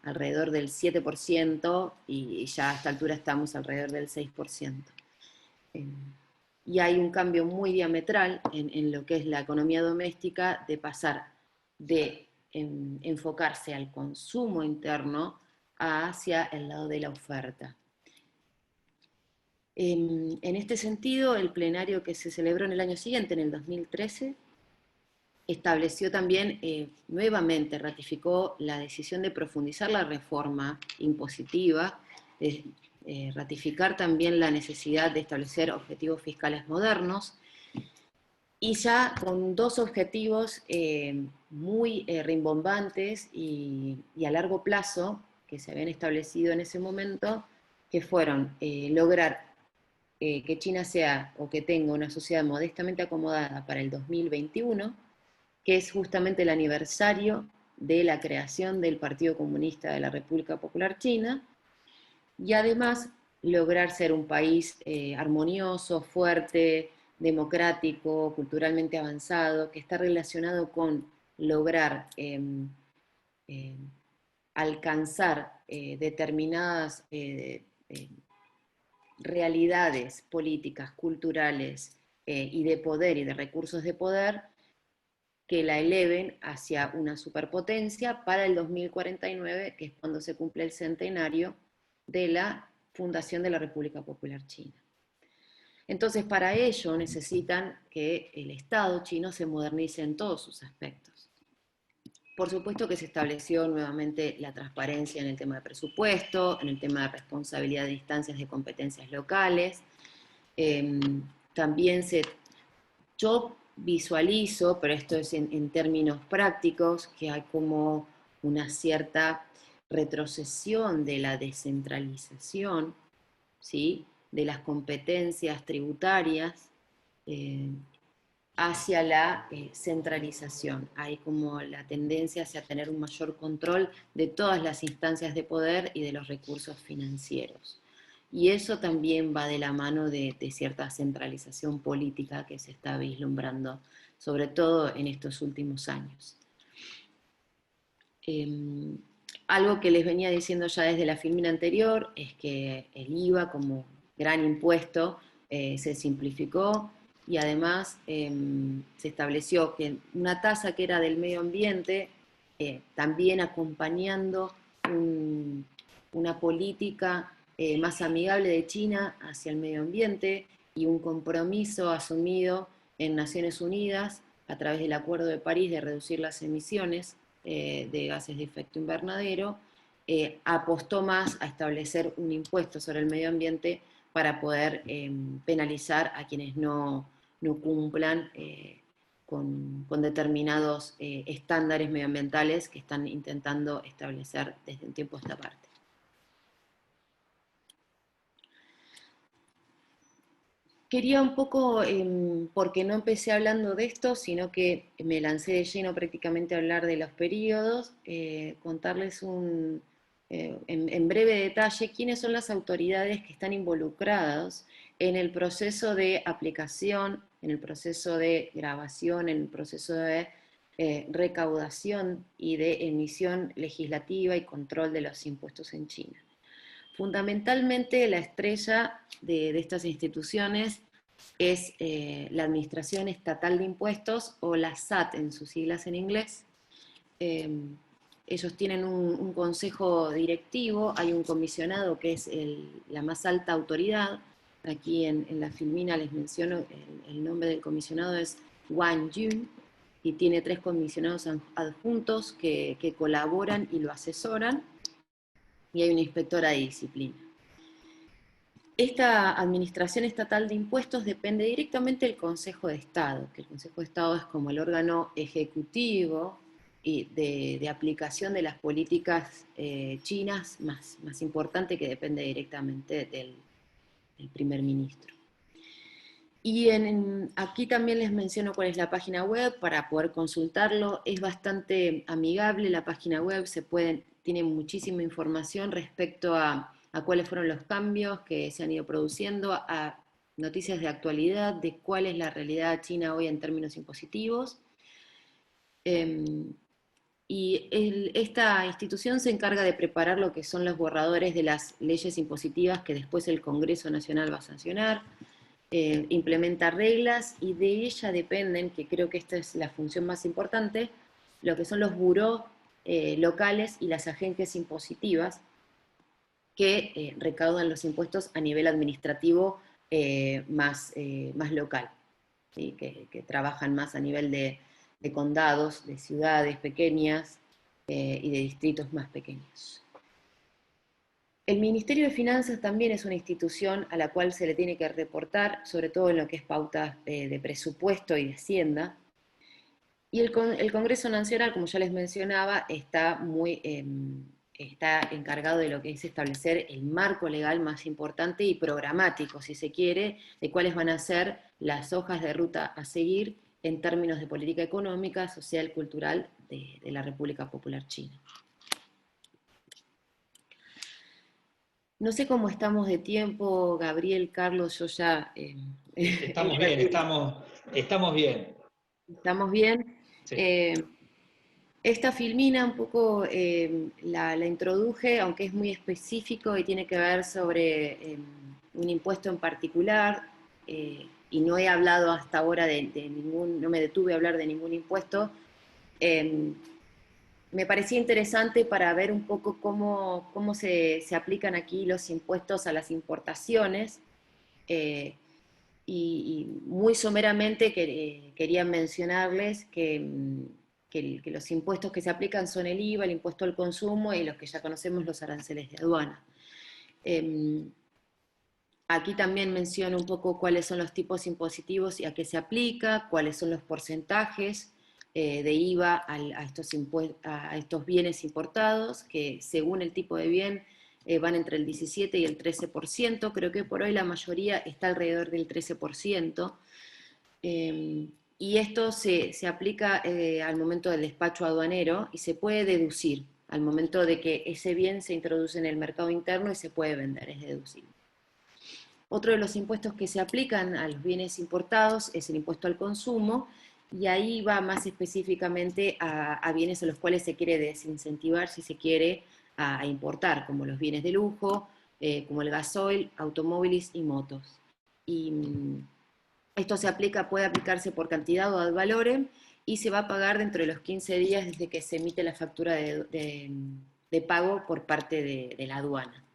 alrededor del 7%, y ya a esta altura estamos alrededor del 6%. Y hay un cambio muy diametral en lo que es la economía doméstica, de pasar de enfocarse al consumo interno hacia el lado de la oferta. En este sentido, el plenario que se celebró en el año siguiente, en el 2013, estableció también, nuevamente ratificó la decisión de profundizar la reforma impositiva, ratificar también la necesidad de establecer objetivos fiscales modernos, y ya con 2 objetivos muy rimbombantes y a largo plazo, que se habían establecido en ese momento, que fueron lograr que China sea, o que tenga una sociedad modestamente acomodada para el 2021, que es justamente el aniversario de la creación del Partido Comunista de la República Popular China, y además lograr ser un país armonioso, fuerte, democrático, culturalmente avanzado, que está relacionado con lograr alcanzar determinadas realidades políticas, culturales y de poder y de recursos de poder, que la eleven hacia una superpotencia para el 2049, que es cuando se cumple el centenario de la fundación de la República Popular China. Entonces, para ello necesitan que el Estado chino se modernice en todos sus aspectos. Por supuesto que se estableció nuevamente la transparencia en el tema de presupuesto, en el tema de responsabilidad de instancias de competencias locales. También yo visualizo, pero esto es en términos prácticos, que hay como una cierta retrocesión de la descentralización, ¿sí?, de las competencias tributarias hacia la centralización. Hay como la tendencia hacia tener un mayor control de todas las instancias de poder y de los recursos financieros. Y eso también va de la mano de cierta centralización política que se está vislumbrando, sobre todo en estos últimos años. Algo que les venía diciendo ya desde la filmina anterior es que el IVA como gran impuesto se simplificó, y además se estableció que una tasa que era del medio ambiente, también acompañando una política más amigable de China hacia el medio ambiente, y un compromiso asumido en Naciones Unidas a través del Acuerdo de París de reducir las emisiones de gases de efecto invernadero, apostó más a establecer un impuesto sobre el medio ambiente para poder penalizar a quienes no cumplan con determinados estándares medioambientales que están intentando establecer desde un tiempo a esta parte. Quería un poco, porque no empecé hablando de esto, sino que me lancé de lleno prácticamente a hablar de los periodos, contarles en breve detalle quiénes son las autoridades que están involucradas en el proceso de aplicación, en el proceso de grabación, en el proceso de recaudación y de emisión legislativa y control de los impuestos en China. Fundamentalmente la estrella de estas instituciones es la Administración Estatal de Impuestos, o la SAT en sus siglas en inglés. Ellos tienen un consejo directivo, hay un comisionado que es la más alta autoridad. Aquí en la filmina les menciono el nombre del comisionado, es Wang Yun. y tiene 3 comisionados adjuntos que colaboran y lo asesoran, y hay una inspectora de disciplina. Esta Administración Estatal de Impuestos depende directamente del Consejo de Estado, que el Consejo de Estado es como el órgano ejecutivo y de aplicación de las políticas chinas más importante, que depende directamente del primer ministro. Y aquí también les menciono cuál es la página web para poder consultarlo. Es bastante amigable la página web, tiene muchísima información respecto a cuáles fueron los cambios que se han ido produciendo, a noticias de actualidad, de cuál es la realidad china hoy en términos impositivos. Y esta institución se encarga de preparar lo que son los borradores de las leyes impositivas que después el Congreso Nacional va a sancionar. Implementa reglas, y de ella dependen, que creo que esta es la función más importante, lo que son los burós locales y las agencias impositivas que recaudan los impuestos a nivel administrativo más local, ¿sí? que trabajan más a nivel de condados, de ciudades pequeñas y de distritos más pequeños. El Ministerio de Finanzas también es una institución a la cual se le tiene que reportar, sobre todo en lo que es pautas de presupuesto y de Hacienda. Y el Congreso Nacional, como ya les mencionaba, está encargado de lo que es establecer el marco legal más importante y programático, si se quiere, de cuáles van a ser las hojas de ruta a seguir en términos de política económica, social, cultural de la República Popular China. No sé cómo estamos de tiempo, Gabriel, Carlos, yo ya... Estamos bien, estamos bien. ¿Estamos bien? Sí. Esta filmina un poco la introduje, aunque es muy específico y tiene que ver sobre un impuesto en particular, y no he hablado hasta ahora no me detuve a hablar de ningún impuesto. Me parecía interesante para ver un poco cómo se aplican aquí los impuestos a las importaciones, y muy someramente quería mencionarles que los impuestos que se aplican son el IVA, el impuesto al consumo, y los que ya conocemos, los aranceles de aduana. Aquí también menciono un poco cuáles son los tipos impositivos y a qué se aplica, cuáles son los porcentajes de IVA a estos bienes importados, que según el tipo de bien van entre el 17 y el 13%, creo que por hoy la mayoría está alrededor del 13%, y esto se aplica al momento del despacho aduanero y se puede deducir al momento de que ese bien se introduce en el mercado interno y se puede vender, es deducible. Otro de los impuestos que se aplican a los bienes importados es el impuesto al consumo, y ahí va más específicamente a bienes a los cuales se quiere desincentivar, si se quiere, a importar, como los bienes de lujo, como el gasoil, automóviles y motos. Y esto puede aplicarse por cantidad o ad valorem, y se va a pagar dentro de los 15 días desde que se emite la factura de pago por parte de la aduana.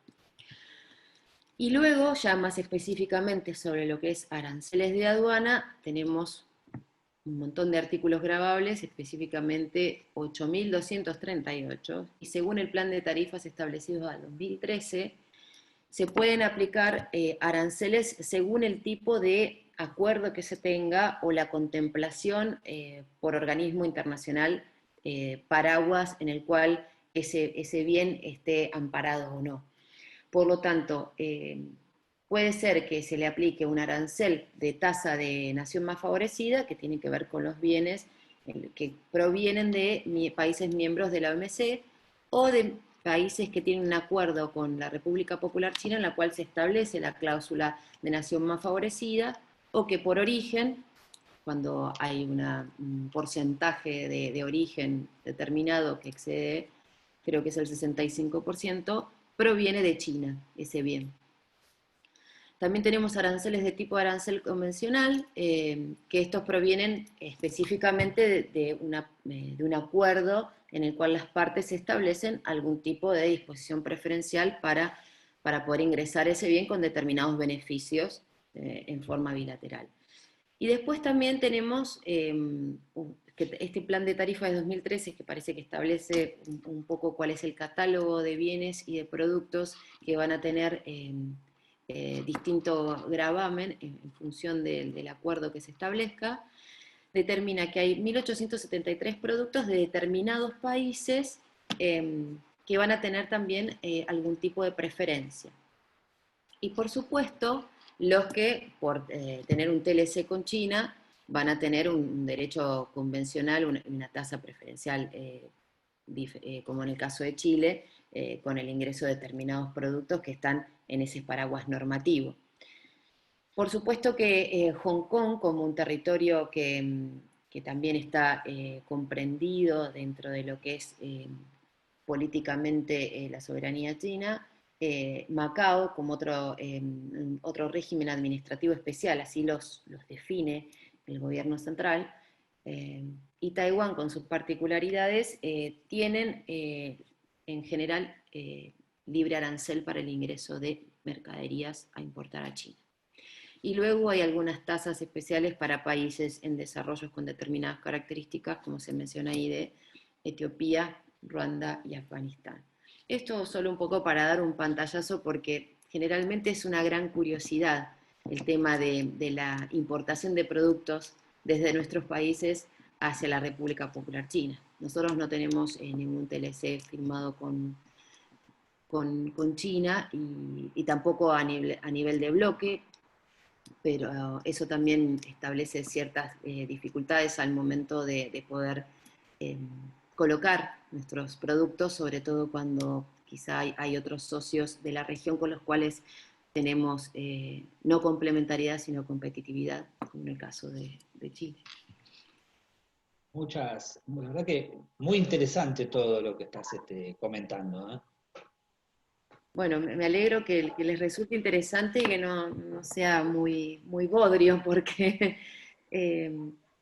Y luego, ya más específicamente sobre lo que es aranceles de aduana, tenemos un montón de artículos gravables, específicamente 8.238, y según el plan de tarifas establecido al 2013, se pueden aplicar aranceles según el tipo de acuerdo que se tenga o la contemplación por organismo internacional paraguas en el cual ese bien esté amparado o no. Por lo tanto, puede ser que se le aplique un arancel de tasa de nación más favorecida, que tiene que ver con los bienes que provienen de países miembros de la OMC, o de países que tienen un acuerdo con la República Popular China en la cual se establece la cláusula de nación más favorecida, o que por origen, cuando hay un porcentaje de origen determinado que excede, creo que es el 65%, proviene de China, ese bien. También tenemos aranceles de tipo arancel convencional, que estos provienen específicamente de un acuerdo en el cual las partes establecen algún tipo de disposición preferencial para poder ingresar ese bien con determinados beneficios en forma bilateral. Y después también tenemos este plan de tarifas de 2013 que parece que establece un poco cuál es el catálogo de bienes y de productos que van a tener distinto gravamen en función del acuerdo que se establezca. Determina que hay 1.873 productos de determinados países que van a tener también algún tipo de preferencia. Y por supuesto, los que por tener un TLC con China van a tener un derecho convencional, una tasa preferencial, como en el caso de Chile, con el ingreso de determinados productos que están en ese paraguas normativo. Por supuesto que Hong Kong, como un territorio que también está comprendido dentro de lo que es políticamente la soberanía china, Macao como otro régimen administrativo especial, así los define el gobierno central, y Taiwán con sus particularidades tienen en general libre arancel para el ingreso de mercaderías a importar a China. Y luego hay algunas tasas especiales para países en desarrollo con determinadas características, como se menciona ahí, de Etiopía, Ruanda y Afganistán. Esto solo un poco para dar un pantallazo, porque generalmente es una gran curiosidad el tema de la importación de productos desde nuestros países hacia la República Popular China. Nosotros no tenemos ningún TLC firmado con China y tampoco a nivel de bloque, pero eso también establece ciertas dificultades al momento de poder colocar nuestros productos, sobre todo cuando quizá hay otros socios de la región con los cuales tenemos no complementariedad, sino competitividad, como en el caso de Chile. La verdad que muy interesante todo lo que estás comentando, ¿eh? Bueno, me alegro que les resulte interesante y que no sea muy bodrio, porque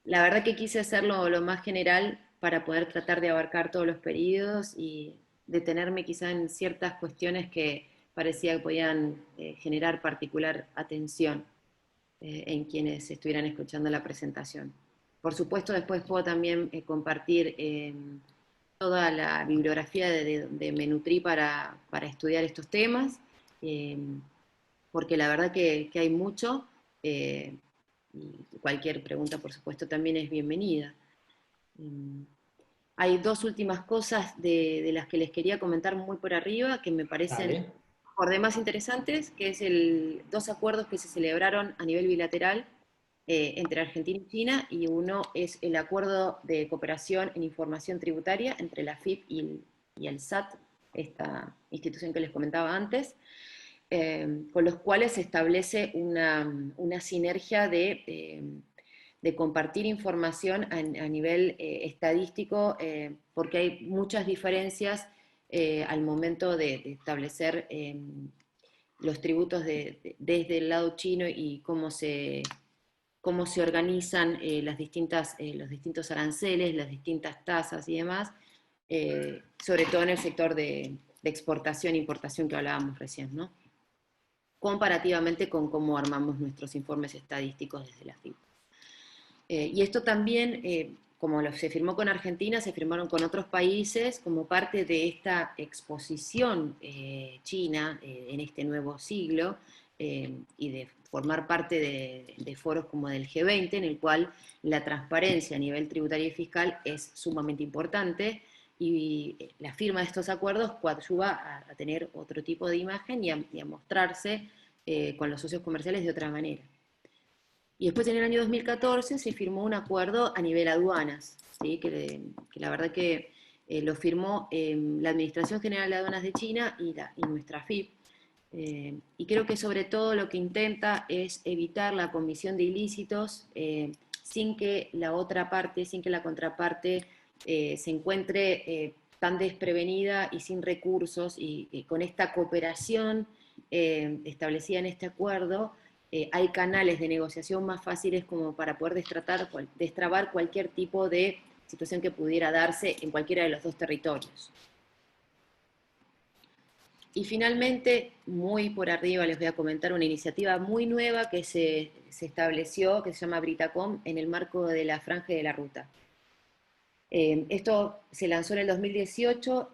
la verdad que quise hacerlo lo más general para poder tratar de abarcar todos los periodos y detenerme quizá en ciertas cuestiones que parecía que podían generar particular atención en quienes estuvieran escuchando la presentación. Por supuesto, después puedo también compartir toda la bibliografía de me nutrí para estudiar estos temas, porque la verdad que hay mucho, y cualquier pregunta, por supuesto, también es bienvenida. Hay dos últimas cosas de las que les quería comentar muy por arriba, que me parecen Dale. por demás interesantes, que es dos acuerdos que se celebraron a nivel bilateral entre Argentina y China, y uno es el acuerdo de cooperación en información tributaria entre la AFIP y el SAT, esta institución que les comentaba antes, con los cuales se establece una sinergia de compartir información a nivel estadístico, porque hay muchas diferencias al momento de establecer los tributos desde el lado chino y cómo se organizan los distintos aranceles, las distintas tasas y demás, sobre todo en el sector de exportación e importación que hablábamos recién, ¿no? Comparativamente con cómo armamos nuestros informes estadísticos desde la FIP. Y esto también, como se firmó con Argentina, se firmaron con otros países como parte de esta exposición china en este nuevo siglo, y de formar parte de foros como del G20, en el cual la transparencia a nivel tributario y fiscal es sumamente importante, y la firma de estos acuerdos coadyuva a tener otro tipo de imagen y a mostrarse con los socios comerciales de otra manera. Y después en el año 2014 se firmó un acuerdo a nivel aduanas, ¿sí? que la verdad que lo firmó la Administración General de Aduanas de China y nuestra FIP. Y creo que sobre todo lo que intenta es evitar la comisión de ilícitos sin que la otra parte, sin que la contraparte se encuentre tan desprevenida y sin recursos, y con esta cooperación establecida en este acuerdo, hay canales de negociación más fáciles como para poder destrabar cualquier tipo de situación que pudiera darse en cualquiera de los dos territorios. Y finalmente, muy por arriba, les voy a comentar una iniciativa muy nueva que se estableció, que se llama Britacom, en el marco de la Franja de la Ruta. Esto se lanzó en el 2018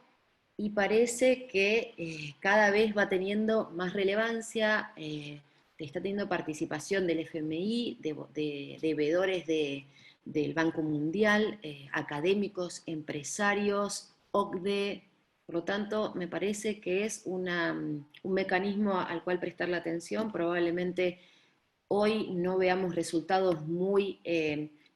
y parece que cada vez va teniendo más relevancia, está teniendo participación del FMI, de veedores del Banco Mundial, académicos, empresarios, OCDE. Por lo tanto, me parece que es un mecanismo al cual prestar la atención. Probablemente hoy no veamos resultados muy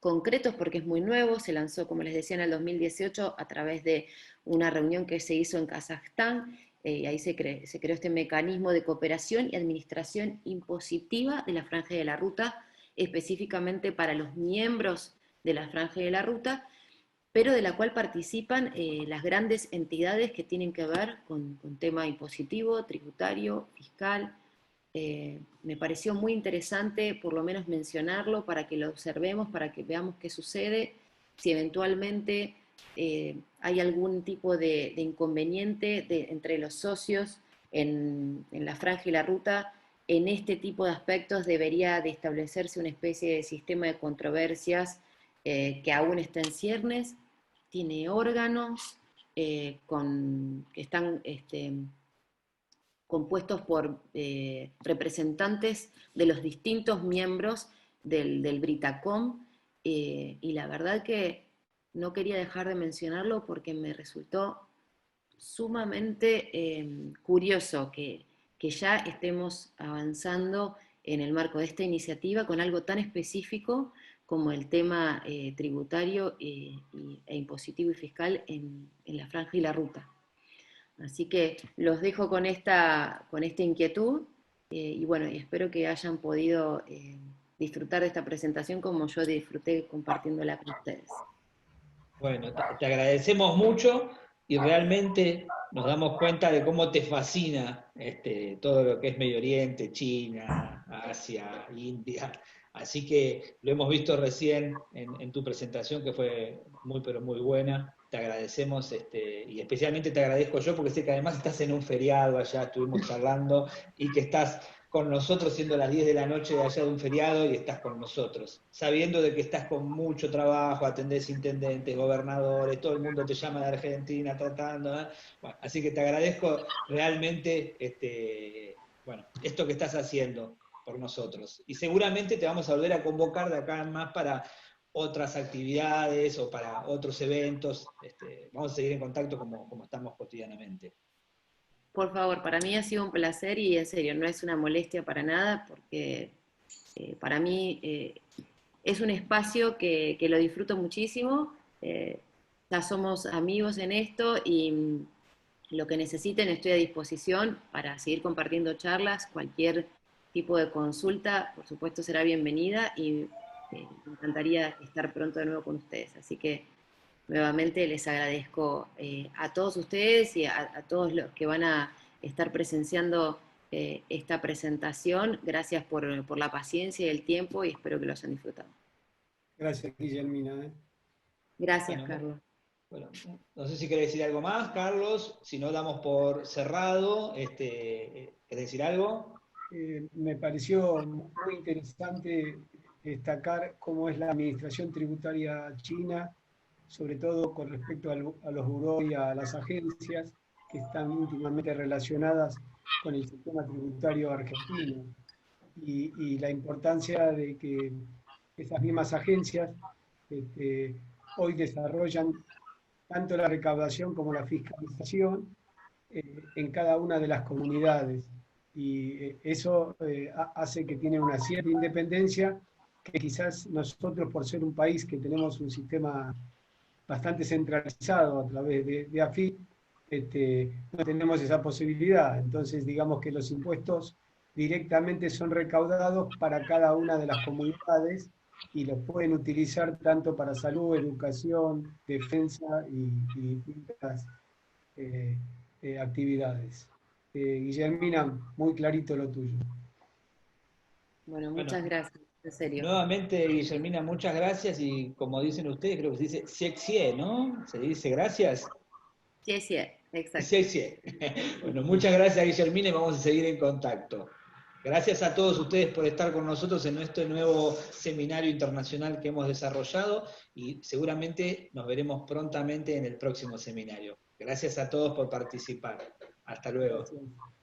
concretos porque es muy nuevo, se lanzó, como les decía, en el 2018 a través de una reunión que se hizo en Kazajstán, ahí se creó este mecanismo de cooperación y administración impositiva de la Franja de la Ruta, específicamente para los miembros de la Franja de la Ruta, pero de la cual participan las grandes entidades que tienen que ver con tema impositivo, tributario, fiscal. Me pareció muy interesante por lo menos mencionarlo para que lo observemos, para que veamos qué sucede, si eventualmente hay algún tipo de inconveniente entre los socios en la Franja y la Ruta. En este tipo de aspectos debería de establecerse una especie de sistema de controversias que aún está en ciernes, tiene órganos que están compuestos por representantes de los distintos miembros del Britacom, y la verdad que no quería dejar de mencionarlo porque me resultó sumamente curioso que ya estemos avanzando en el marco de esta iniciativa con algo tan específico como el tema tributario e impositivo y fiscal en la Franja y la Ruta. Así que los dejo con esta inquietud y bueno, y espero que hayan podido disfrutar de esta presentación como yo disfruté compartiéndola con ustedes. Bueno, te agradecemos mucho y realmente nos damos cuenta de cómo te fascina todo lo que es Medio Oriente, China, Asia, India. Así que lo hemos visto recién en tu presentación, que fue muy, pero muy buena. Te agradecemos y especialmente te agradezco yo porque sé que además estás en un feriado allá, estuvimos charlando, y que estás con nosotros siendo las 10 de la noche de allá de un feriado y estás con nosotros, sabiendo de que estás con mucho trabajo, atendés intendentes, gobernadores, todo el mundo te llama de Argentina tratando, ¿eh? Bueno, así que te agradezco realmente bueno, esto que estás haciendo por nosotros. Y seguramente te vamos a volver a convocar de acá en más para otras actividades o para otros eventos. Vamos a seguir en contacto como estamos cotidianamente. Por favor, para mí ha sido un placer y en serio, no es una molestia para nada, porque para mí es un espacio que lo disfruto muchísimo. Ya somos amigos en esto y lo que necesiten estoy a disposición para seguir compartiendo charlas. Cualquier tipo de consulta, por supuesto, será bienvenida y me encantaría estar pronto de nuevo con ustedes. Así que nuevamente les agradezco a todos ustedes y a todos los que van a estar presenciando esta presentación. Gracias por la paciencia y el tiempo y espero que lo hayan disfrutado. Gracias, Guillermina. Gracias, Bueno, Carlos. bueno, no sé si querés decir algo más, Carlos. Si no, damos por cerrado. ¿Querés decir algo? Me pareció muy interesante destacar cómo es la administración tributaria china, sobre todo con respecto a los burós y a las agencias que están íntimamente relacionadas con el sistema tributario argentino, y la importancia de que esas mismas agencias hoy desarrollan tanto la recaudación como la fiscalización en cada una de las comunidades. Y eso hace que tiene una cierta independencia que quizás nosotros, por ser un país que tenemos un sistema bastante centralizado a través de AFIP, no tenemos esa posibilidad. Entonces, digamos que los impuestos directamente son recaudados para cada una de las comunidades y los pueden utilizar tanto para salud, educación, defensa y distintas actividades. Guillermina, muy clarito lo tuyo. Bueno, muchas gracias, en serio. Nuevamente, Guillermina, muchas gracias y como dicen ustedes, creo que se dice siexie, ¿no? Se dice gracias. Sí, sí. Exacto. Sí, sí. Bueno, muchas gracias, Guillermina, y vamos a seguir en contacto. Gracias a todos ustedes por estar con nosotros en este nuevo seminario internacional que hemos desarrollado y seguramente nos veremos prontamente en el próximo seminario. Gracias a todos por participar. Hasta luego. Gracias.